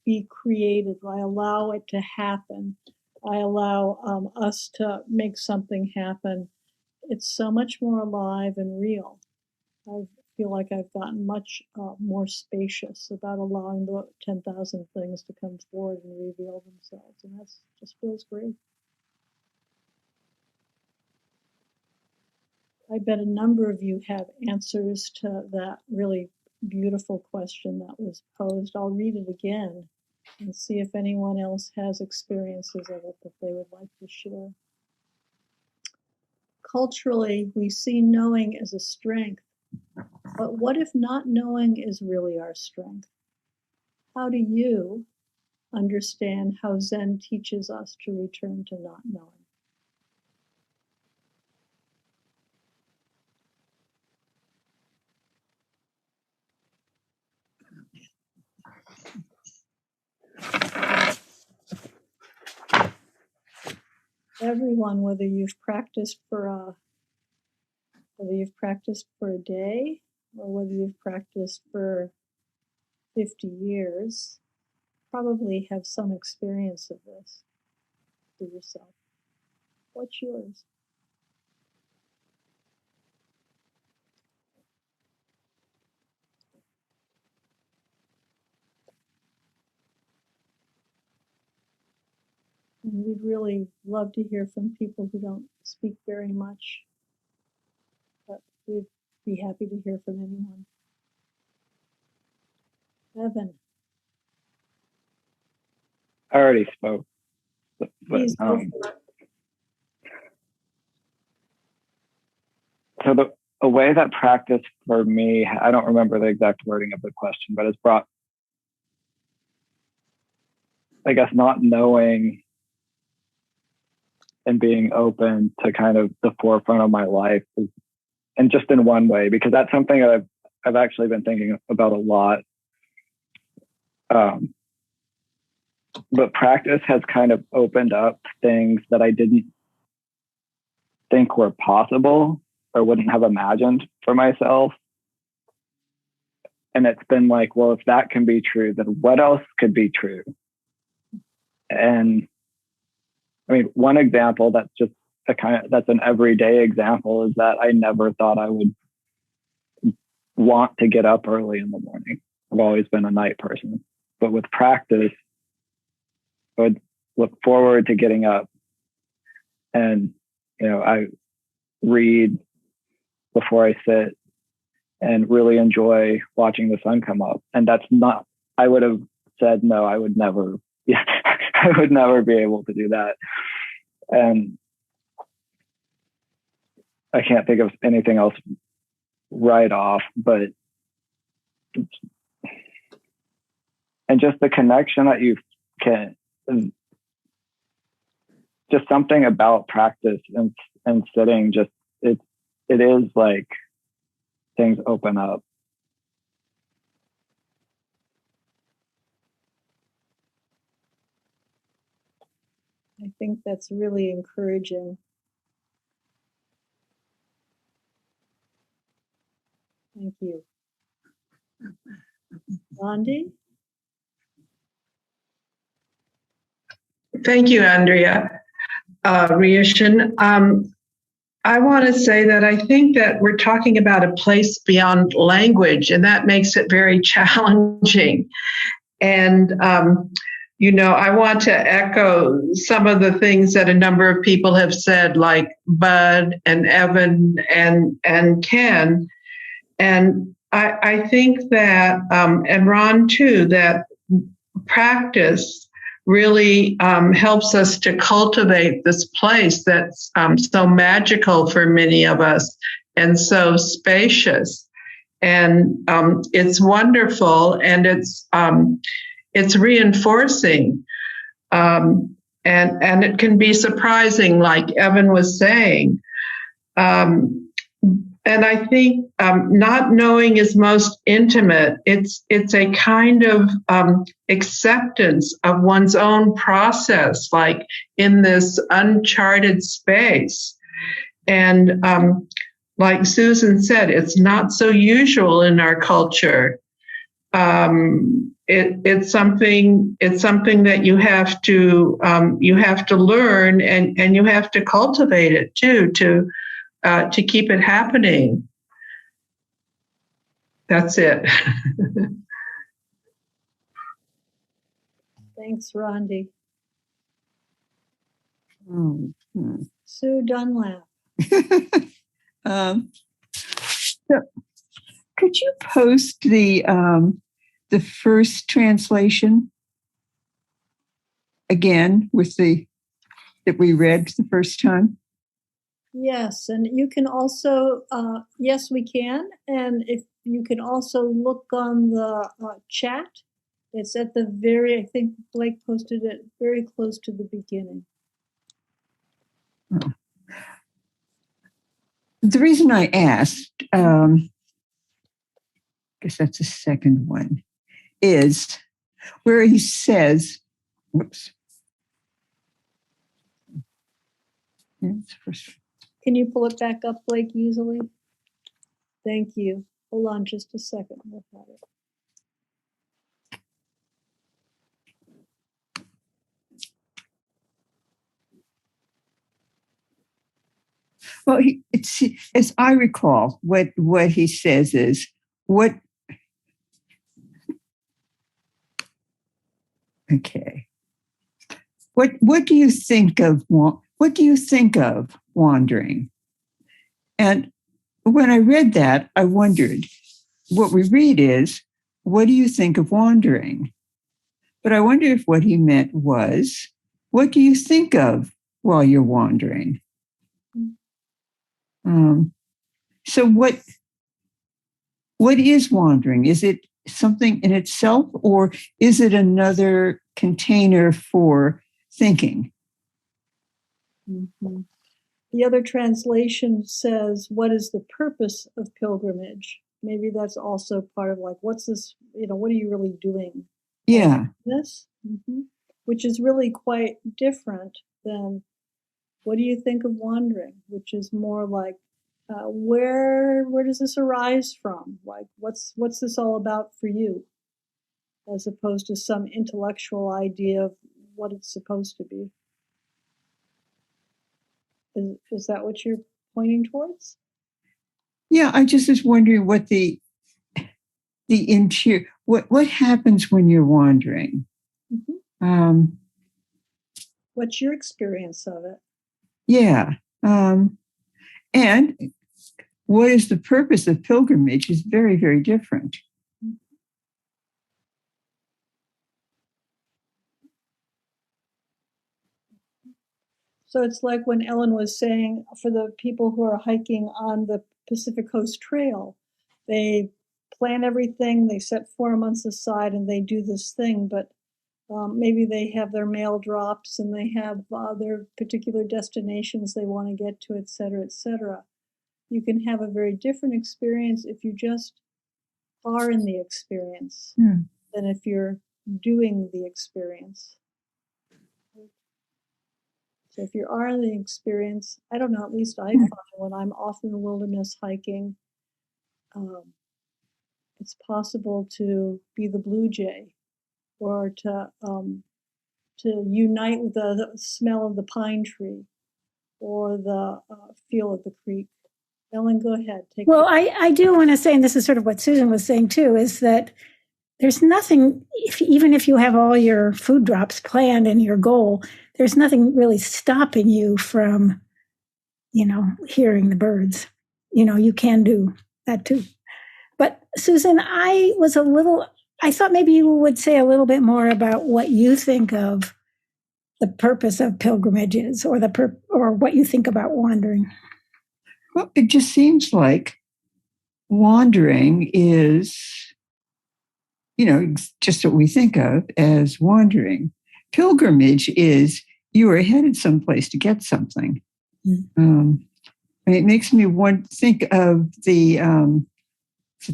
be created, I allow it to happen, I allow us to make something happen, it's so much more alive and real. I feel like I've gotten much more spacious about allowing the 10,000 things to come forward and reveal themselves. And that just feels great. I bet a number of you have answers to that really beautiful question that was posed. I'll read it again and see if anyone else has experiences of it that they would like to share. Culturally, we see knowing as a strength, but what if not knowing is really our strength? How do you understand how Zen teaches us to return to not knowing? Everyone, whether you've practiced for a day or whether you've practiced for 50 years, probably have some experience of this for yourself. What's yours? And we'd really love to hear from people who don't speak very much, but we'd be happy to hear from anyone. Evan. I already spoke. Please go for it. So a way that practice for me, I don't remember the exact wording of the question, but it's brought, I guess, not knowing and being open to kind of the forefront of my life, and just in one way, because that's something that I've actually been thinking about a lot. But practice has kind of opened up things that I didn't think were possible or wouldn't have imagined for myself. And it's been like, well, if that can be true, then what else could be true? And I mean, one example that's just that's an everyday example, is that I never thought I would want to get up early in the morning. I've always been a night person, but with practice, I would look forward to getting up, and I read before I sit and really enjoy watching the sun come up. And that's not, I would have said, no, I would never, I would never be able to do that. And I can't think of anything else right off, but, and just the connection that you can, just something about practice and sitting, just, it is like things open up. I think that's really encouraging. Thank you. Rhonda? Thank you, Andrea. Ryushin. I want to say that I think that we're talking about a place beyond language, and that makes it very challenging. And, I want to echo some of the things that a number of people have said, like Bud and Evan and Ken. And I think that, and Ron too, that practice really helps us to cultivate this place that's so magical for many of us and so spacious. And it's wonderful, and it's reinforcing. And it can be surprising, like Evan was saying. And I think not knowing is most intimate. It's a kind of acceptance of one's own process, like in this uncharted space. And like Susan said, it's not so usual in our culture. It's something that you have to learn, and you have to cultivate it too, to keep it happening. That's it. Thanks, Rhonda. Mm-hmm. Sue Dunlap. So could you post the first translation again with that we read the first time? Yes, and you can also, yes, we can. And if you can also look on the chat, it's at the I think Blake posted it very close to the beginning. Oh. The reason I asked, I guess that's the second one, is where he says, whoops. Can you pull it back up, Blake, easily? Thank you. Hold on just a second. We'll have it. Well, it's, as I recall, what he says is, okay. What do you think of wandering? And when I read that, I wondered, what we read is, what do you think of wandering? But I wonder if what he meant was, what do you think of while you're wandering? So what is wandering? Is it something in itself, or is it another container for thinking? Mm-hmm. The other translation says, what is the purpose of pilgrimage? Maybe that's also part of like, what's this, what are you really doing? Yeah. This, mm-hmm. Which is really quite different than what do you think of wandering, which is more like, where does this arise from? Like, what's this all about for you? As opposed to some intellectual idea of what it's supposed to be. Is that what you're pointing towards? Yeah, I just was wondering what the interior, what happens when you're wandering. What's your experience of it? Yeah. And what is the purpose of pilgrimage is very, very different. So it's like when Ellen was saying, for the people who are hiking on the Pacific Coast Trail, they plan everything, they set 4 months aside, and they do this thing, but maybe they have their mail drops and they have their particular destinations they want to get to, et cetera, et cetera. You can have a very different experience if you just are in the experience than if you're doing the experience. So if you are in the experience, I don't know, at least I find when I'm off in the wilderness hiking, it's possible to be the blue jay or to unite with the smell of the pine tree or the feel of the creek. Ellen, go ahead. Well, I do want to say, and this is sort of what Susan was saying too, is that there's nothing, even if you have all your food drops planned and your goal, there's nothing really stopping you from, hearing the birds. You can do that too. But Susan, I thought maybe you would say a little bit more about what you think of the purpose of pilgrimages or or what you think about wandering. Well, it just seems like wandering is, just what we think of as wandering. Pilgrimage is you are headed someplace to get something. And it makes me think of the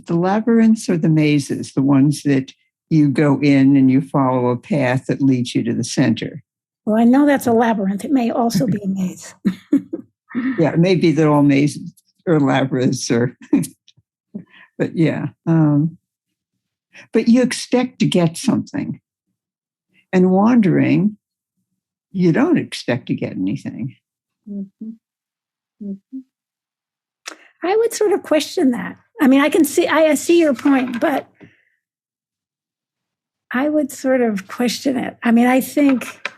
labyrinths or the mazes, the ones that you go in and you follow a path that leads you to the center. Well, I know that's a labyrinth. It may also be a maze. Yeah, it may be that all mazes or labyrinths are, but yeah. But you expect to get something. And wandering, you don't expect to get anything. Mm-hmm. Mm-hmm. I would sort of question that. I mean, I see your point, but I would sort of question it. I mean, I think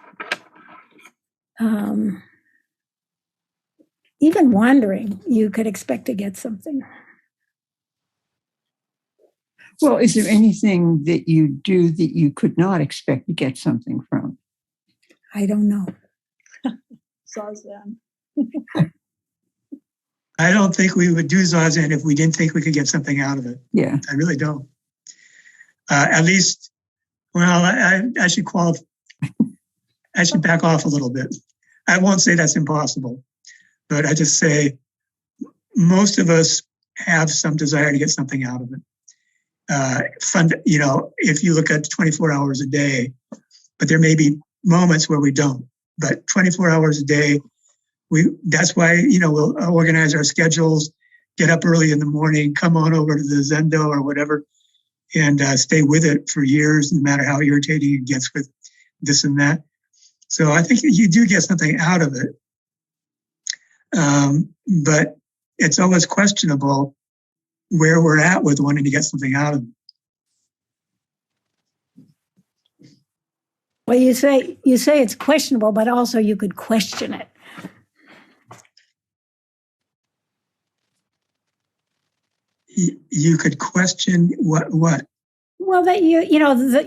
even wandering, you could expect to get something. Well, is there anything that you do that you could not expect to get something from? I don't know. Zazen. I don't think we would do Zazen if we didn't think we could get something out of it. Yeah. I really don't. At least, well, I should qualify. I should back off a little bit. I won't say that's impossible, but I just say most of us have some desire to get something out of it. Fun, if you look at 24 hours a day, but there may be moments where we don't. But 24 hours a day, that's why, we'll organize our schedules, get up early in the morning, come on over to the Zendo or whatever, and stay with it for years, no matter how irritating it gets with this and that. So I think you do get something out of it. But it's always questionable where we're at with wanting to get something out of it. Well, you say it's questionable, but also you could question it. You could question what? Well, that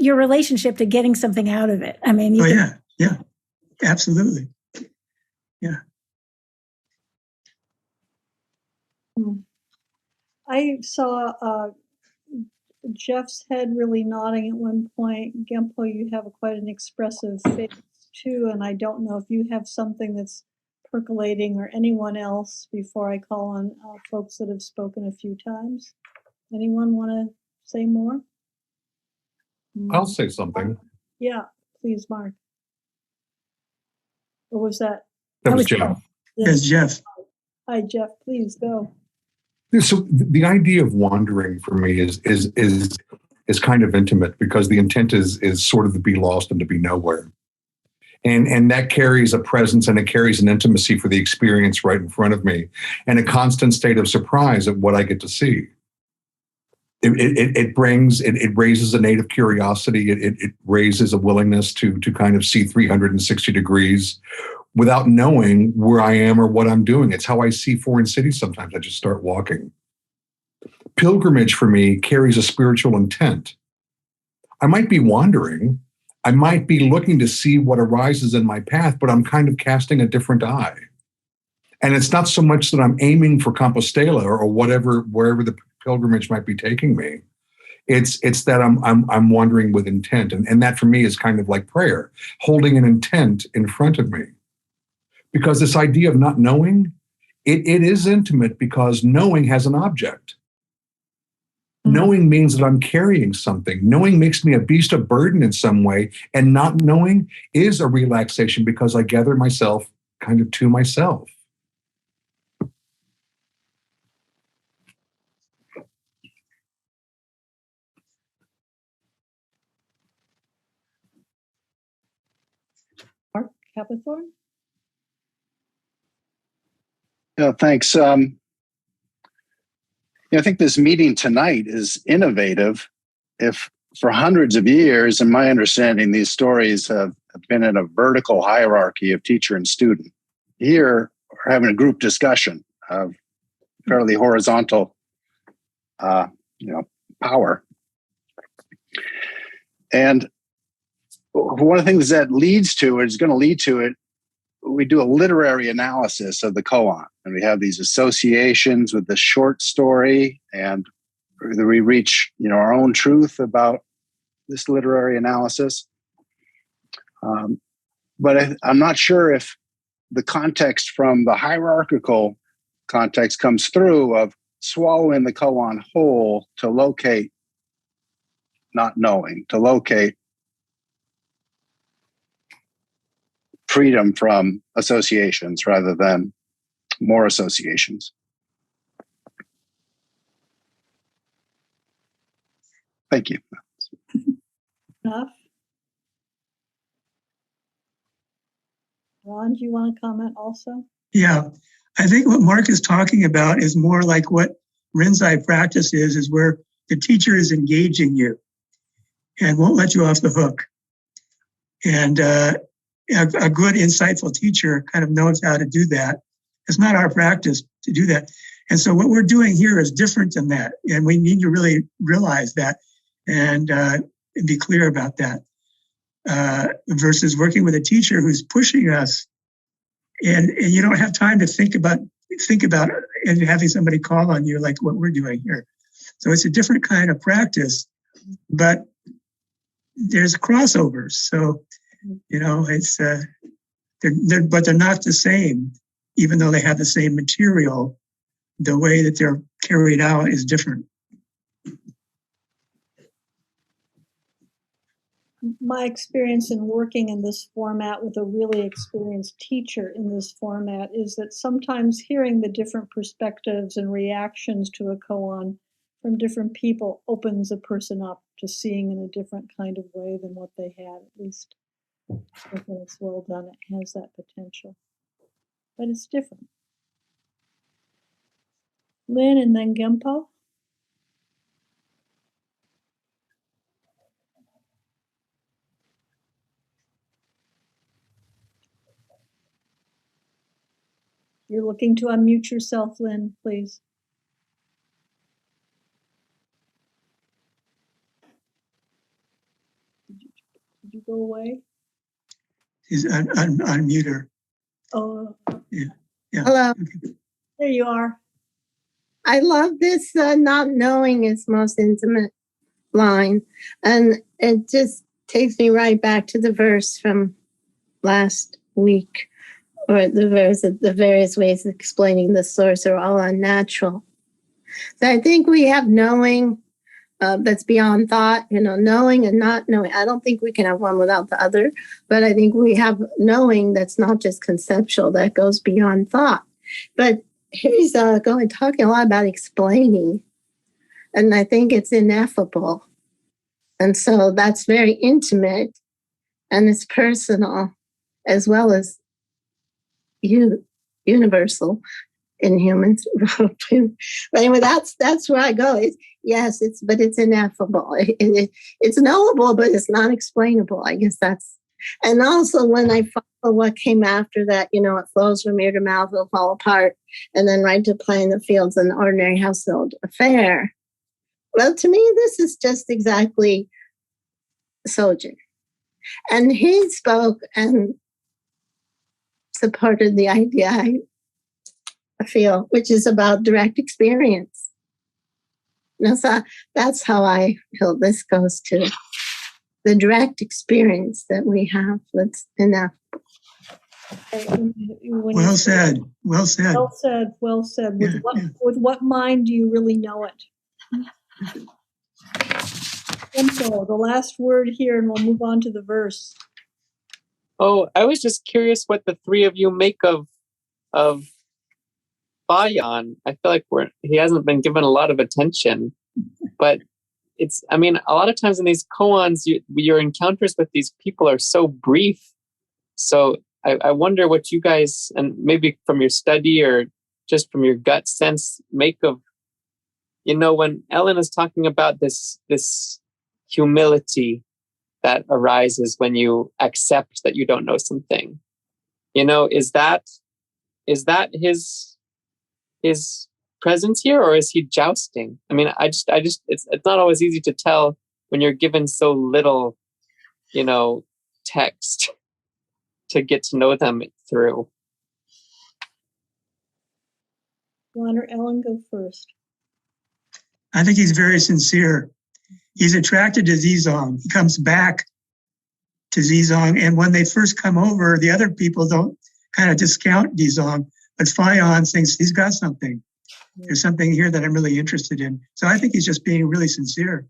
your relationship to getting something out of it. I mean, yeah, absolutely, yeah. I saw Jeff's head really nodding at one point. Gempo, you have quite an expressive face too, and I don't know if you have something that's percolating or anyone else before I call on folks that have spoken a few times. Anyone want to say more? I'll say something. Yeah, please, Mark. Or was that? That was Jeff. Yes, Jeff. Hi, Jeff. Please go. So the idea of wandering for me is kind of intimate because the intent is sort of to be lost and to be nowhere. And that carries a presence and it carries an intimacy for the experience right in front of me and a constant state of surprise at what I get to see. It raises a native curiosity. It raises a willingness to kind of see 360 degrees without knowing where I am or what I'm doing. It's how I see foreign cities sometimes. I just start walking. Pilgrimage for me carries a spiritual intent. I might be wandering. I might be looking to see what arises in my path, but I'm kind of casting a different eye. And it's not so much that I'm aiming for Compostela or wherever the pilgrimage might be taking me. It's that I'm wandering with intent. And that for me is kind of like prayer, holding an intent in front of me. Because this idea of not knowing, it is intimate because knowing has an object. Knowing means that I'm carrying something. Knowing makes me a beast of burden in some way. And not knowing is a relaxation because I gather myself kind of to myself. Mark Capathorn? Yeah, thanks. I think this meeting tonight is innovative. If for hundreds of years, in my understanding, these stories have been in a vertical hierarchy of teacher and student. Here, we're having a group discussion of fairly horizontal, power. And one of the things that leads to it is going to lead to it. We do a literary analysis of the koan, and we have these associations with the short story, and we reach, our own truth about this literary analysis. But I'm not sure if the context from the hierarchical context comes through of swallowing the koan whole to locate not knowing, to locate freedom from associations rather than more associations. Thank you. Enough. Ron, do you want to comment also? Yeah, I think what Mark is talking about is more like what Rinzai practice is where the teacher is engaging you and won't let you off the hook. And a good, insightful teacher kind of knows how to do that. It's not our practice to do that. And so what we're doing here is different than that. And we need to really realize that and be clear about that. Versus working with a teacher who's pushing us and you don't have time to think about it and having somebody call on you like what we're doing here. So it's a different kind of practice, but there's crossovers. So, it's but they're not the same, even though they have the same material. The way that they're carried out is different. My experience in working in this format with a really experienced teacher in this format is that sometimes hearing the different perspectives and reactions to a koan from different people opens a person up to seeing in a different kind of way than what they had, at least if it's well done, it has that potential. But it's different. Lynn and then Gempo. You're looking to unmute yourself, Lynn, please. Did you go away? She's unmute her. Oh. Yeah. Hello. There you are. I love this not knowing is most intimate line. And it just takes me right back to the verse from last week, or the various ways of explaining the source are all unnatural. So I think we have knowing that's beyond thought, knowing and not knowing. I don't think we can have one without the other, but I think we have knowing that's not just conceptual, that goes beyond thought. But he's talking a lot about explaining, and I think it's ineffable. And so that's very intimate and it's personal. as well as universal in humans. But anyway, that's where I go. But it's ineffable. It's knowable, but it's not explainable. I guess that's. And also, when I follow what came after that, it flows from ear to mouth, it'll fall apart, and then right to play in the fields, an ordinary household affair. Well, to me, this is just exactly Sojin. And he spoke and supported the idea I feel, which is about direct experience. So that's how I feel this goes to the direct experience that we have. That's enough. Well said. Well said. Well said. Well said. With what mind do you really know it? And so the last word here, and we'll move on to the verse. Oh, I was just curious what the three of you make of Bayan. I feel like he hasn't been given a lot of attention, but a lot of times in these koans, your encounters with these people are so brief. So I wonder what you guys, and maybe from your study or just from your gut sense, make of, when Ellen is talking about this humility that arises when you accept that you don't know something. Is that his presence here, or is he jousting? It's not always easy to tell when you're given so little, text to get to know them through. Juan or Ellen, go first. I think he's very sincere. He's attracted to Zizong. He comes back to Zizong, and when they first come over, the other people don't kind of discount Zizong, but Fayon thinks he's got something. There's something here that I'm really interested in. So I think he's just being really sincere.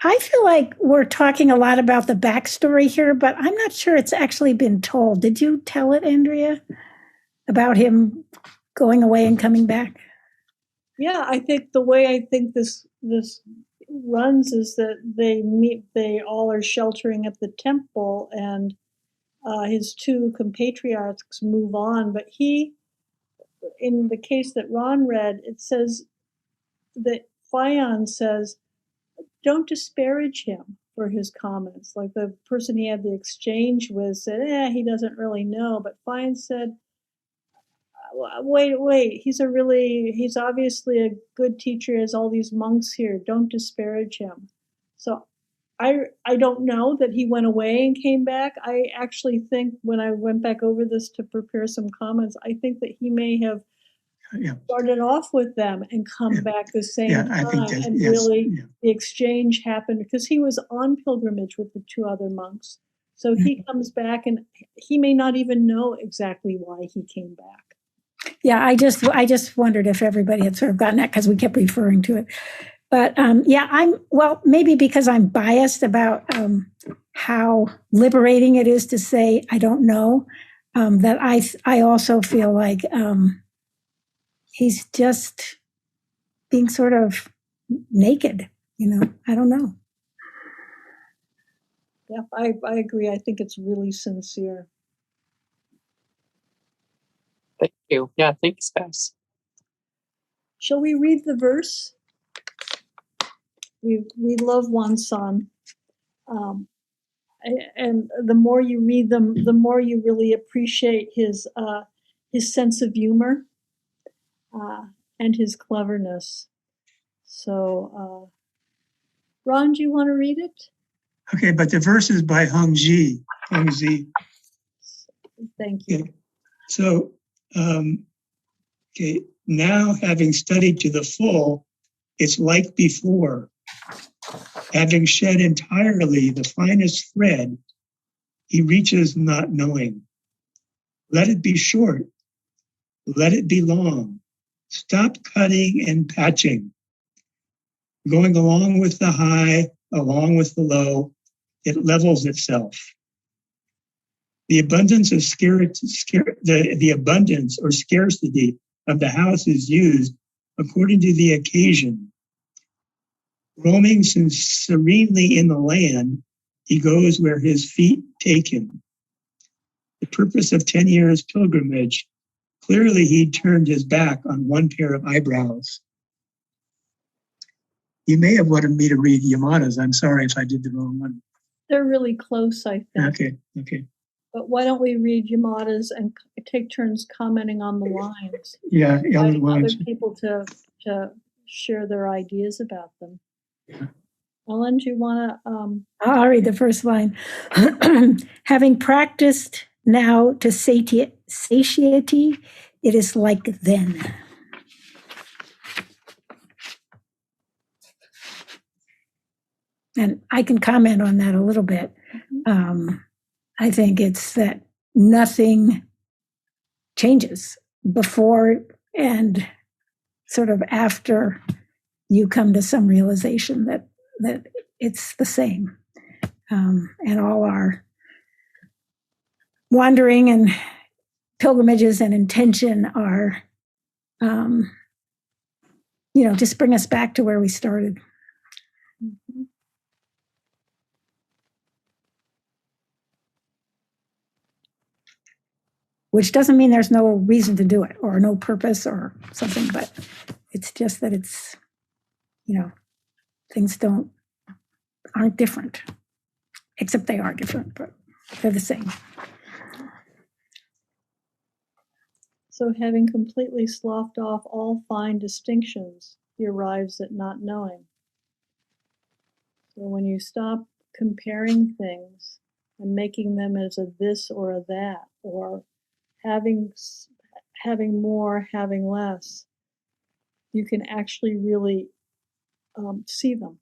I feel like we're talking a lot about the backstory here, but I'm not sure it's actually been told. Did you tell it, Andrea, about him going away and coming back? Yeah, I think the way I think this runs is that they all are sheltering at the temple, and his two compatriots move on. But in the case that Ron read, it says that Fayon says, don't disparage him for his comments. Like the person he had the exchange with said, he doesn't really know. But Fayon said, wait, he's obviously a good teacher, has all these monks here. Don't disparage him. So I don't know that he went away and came back. I actually think when I went back over this to prepare some comments, I think that he may have started off with them and come back the same time. I think the exchange happened because he was on pilgrimage with the two other monks. So he comes back and he may not even know exactly why he came back. Yeah, I just wondered if everybody had sort of gotten that because we kept referring to it. But maybe because I'm biased about how liberating it is to say I don't know, that I also feel like he's just being sort of naked, I don't know. Yeah, I agree. I think it's really sincere. Thank you. Yeah, thanks, guys. Shall we read the verse? We love Wansan. And the more you read them, the more you really appreciate his sense of humor and his cleverness. So, Ron, do you want to read it? Okay, but the verse is by Hung Zi. Thank you. Okay. So, now having studied to the full, it's like before. Having shed entirely the finest thread, he reaches not knowing. Let it be short. Let it be long. Stop cutting and patching. Going along with the high, along with the low, it levels itself. The abundance of the abundance or scarcity of the house is used according to the occasion. Roaming serenely in the land, he goes where his feet take him. the purpose of 10 years pilgrimage. Clearly, he turned his back on one pair of eyebrows. You may have wanted me to read Yamada's. I'm sorry if I did the wrong one. They're really close, I think. Okay. But why don't we read Yamada's and take turns commenting on the lines? Yeah, inviting other people to share their ideas about them. Yeah. Ellen, do you want to? I'll read the first line. Having practiced now to satiety, it is like then. And I can comment on that a little bit. I think it's that nothing changes before and sort of after you come to some realization that it's the same. And all our wandering and pilgrimages and intention are, just bring us back to where we started. Mm-hmm. Which doesn't mean there's no reason to do it or no purpose or something, but it's just that it's, things aren't different, except they are different, but they're the same. So having completely sloughed off all fine distinctions, he arrives at not knowing. So when you stop comparing things and making them as a this or a that, or having more, having less, you can actually really see them.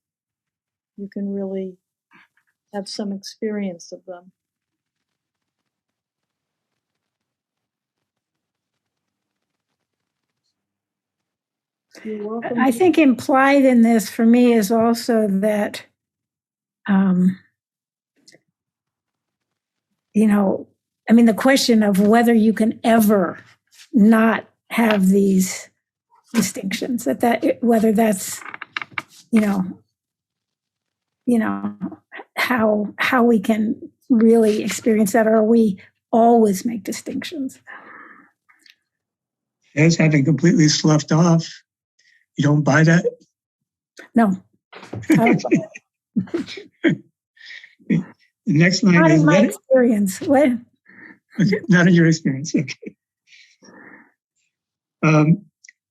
You can really have some experience of them. You're welcome. I think implied in this for me is also that, the question of whether you can ever not have these distinctions, whether that's, how we can really experience that, or we always make distinctions. As having completely sloughed off. You don't buy that? No. The next line not is in my experience. What? Okay, not in your experience. Okay.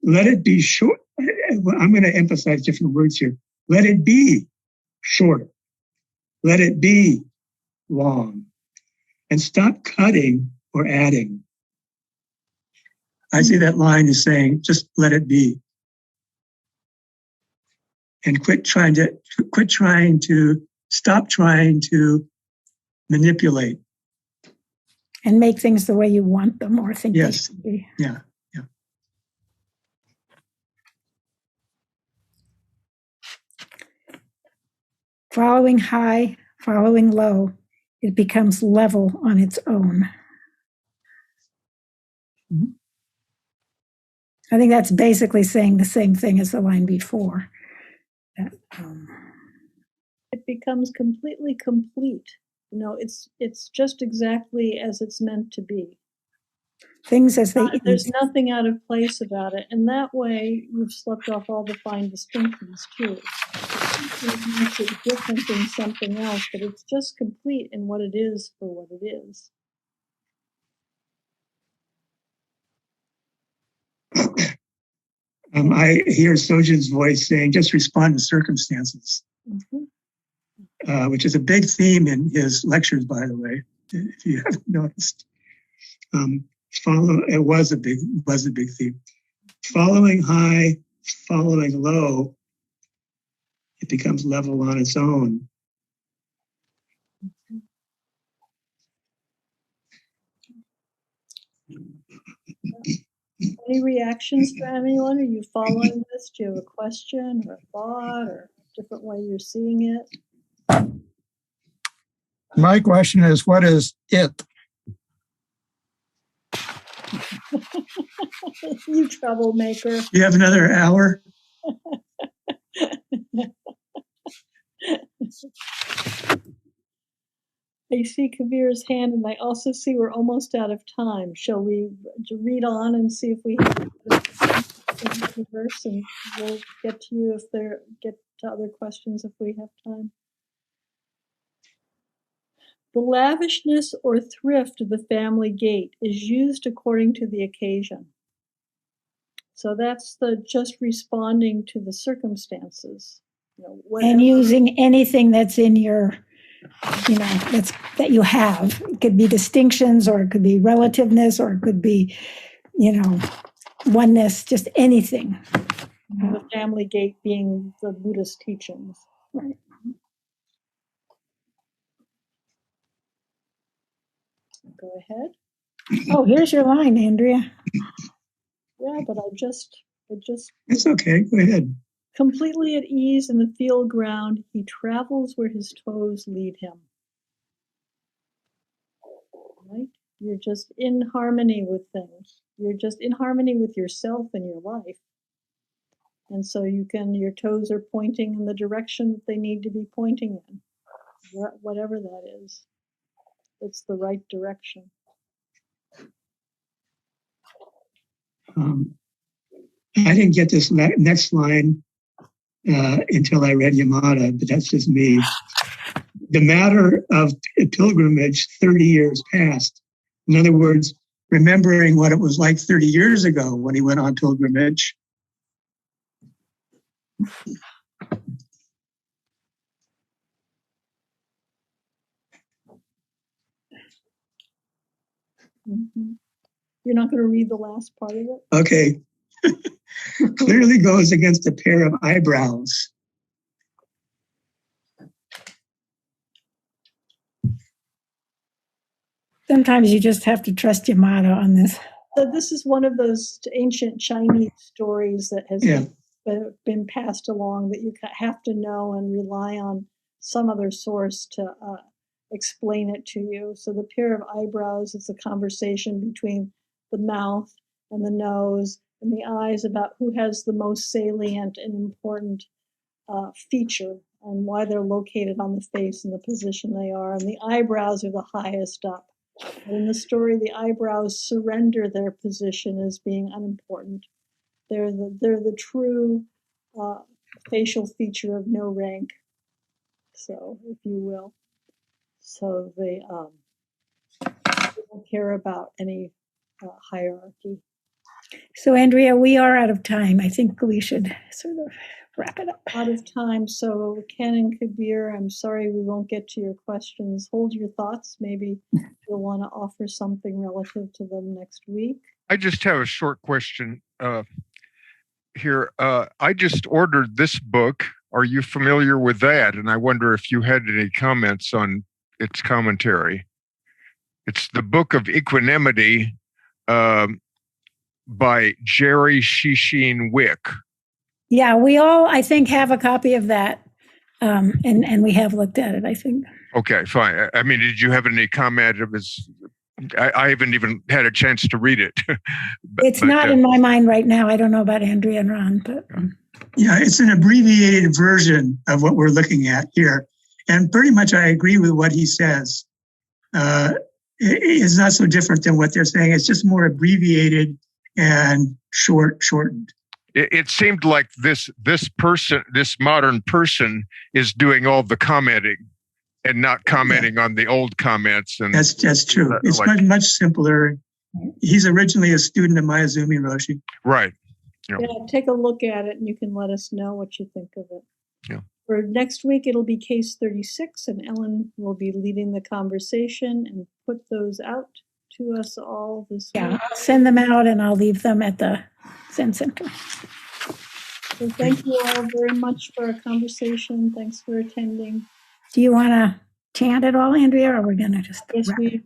Let it be short. I'm going to emphasize different words here. Let it be short. Let it be long. And stop cutting or adding. I see that line is saying, just let it be. And stop trying to manipulate. And make things the way you want them or think they Yes. should be. Yeah. Following high, following low, it becomes level on its own. Mm-hmm. I think that's basically saying the same thing as the line before. It becomes completely complete. It's just exactly as it's meant to be. Things as they there's nothing out of place about it. And that way you've slept off all the fine distinctions too. It makes it different than something else, but it's just complete in what it is for what it is. I hear Sojin's voice saying, just respond to circumstances, which is a big theme in his lectures, by the way, if you haven't noticed. It was a big theme. Following high, following low, it becomes level on its own. Any reactions from anyone? Are you following this? Do you have a question or a thought or a different way you're seeing it? My question is, what is it? You troublemaker. You have another hour? I see Kabir's hand, and I also see we're almost out of time. Shall we read on and see if we have the verse, and we'll get to you get to other questions if we have time. The lavishness or thrift of the family gate is used according to the occasion. So that's the just responding to the circumstances. And using anything that's in your, that you have. It could be distinctions, or it could be relativeness, or it could be, oneness, just anything. The family gate being the Buddhist teachings. Right. Go ahead. Oh, here's your line, Andrea. Yeah, but I just. It's okay. Go ahead. Completely at ease in the field ground, he travels where his toes lead him. Right? You're just in harmony with things. You're just in harmony with yourself and your life. And so your toes are pointing in the direction that they need to be pointing in, whatever that is. It's the right direction. I didn't get this next line until I read Yamada, but that's just me. The matter of pilgrimage 30 years past. In other words, remembering what it was like 30 years ago when he went on pilgrimage. Mm-hmm. You're not going to read the last part of it? Okay. Clearly goes against a pair of eyebrows. Sometimes you just have to trust Yamada on this. So this is one of those ancient Chinese stories that has been passed along that you have to know and rely on some other source to explain it to you. So the pair of eyebrows is a conversation between the mouth and the nose and the eyes about who has the most salient and important feature and why they're located on the face and the position they are. And the eyebrows are the highest up. And in the story, the eyebrows surrender their position as being unimportant. They're the true facial feature of no rank, so if you will. So they don't care about any hierarchy. So Andrea, we are out of time. I think we should sort of wrap it up. Out of time. So Ken and Kabir, I'm sorry we won't get to your questions. Hold your thoughts. Maybe you'll want to offer something relative to them next week. I just have a short question here. I just ordered this book. Are you familiar with that? And I wonder if you had any comments on its commentary. It's the Book of Equanimity by Jerry Shishin Wick. Yeah, we all, I think, have a copy of that. And we have looked at it, I think. Okay, fine. I mean, did you have any comment of his? I haven't even had a chance to read it. It's not in my mind right now. I don't know about Andrea and Ron, but. Yeah, it's an abbreviated version of what we're looking at here. And pretty much I agree with what he says. It's not so different than what they're saying. It's just more abbreviated and shortened. It seemed like this modern person is doing all the commenting and not commenting on the old comments. And that's true. It's much simpler. He's originally a student of Mayazumi Roshi. Right. Yeah, take a look at it and you can let us know what you think of it. Yeah. For next week, it'll be case 36, and Ellen will be leading the conversation and put those out to us all this week. I'll send them out and I'll leave them at the Zen Center. So thank you all very much for our conversation. Thanks for attending. Do you want to chant it all, Andrea, or are we going to just... Yes, we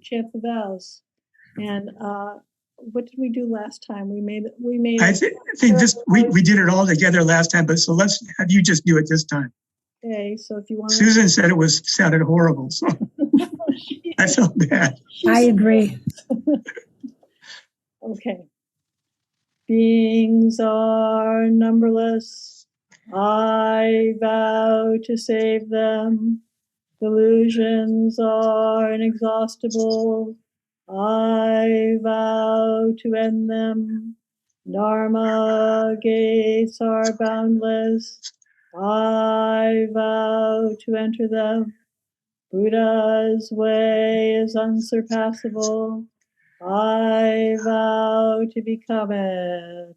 chant the vows. And what did we do last time? We made. I think this we did it all together last time, but so let's have you just do it this time. Okay, so if you want. Susan said it sounded horrible, so I felt bad. I agree. Okay. Beings are numberless. I vow to save them. Delusions are inexhaustible. I vow to end them. Dharma gates are boundless. I vow to enter them. Buddha's way is unsurpassable. I vow to become it.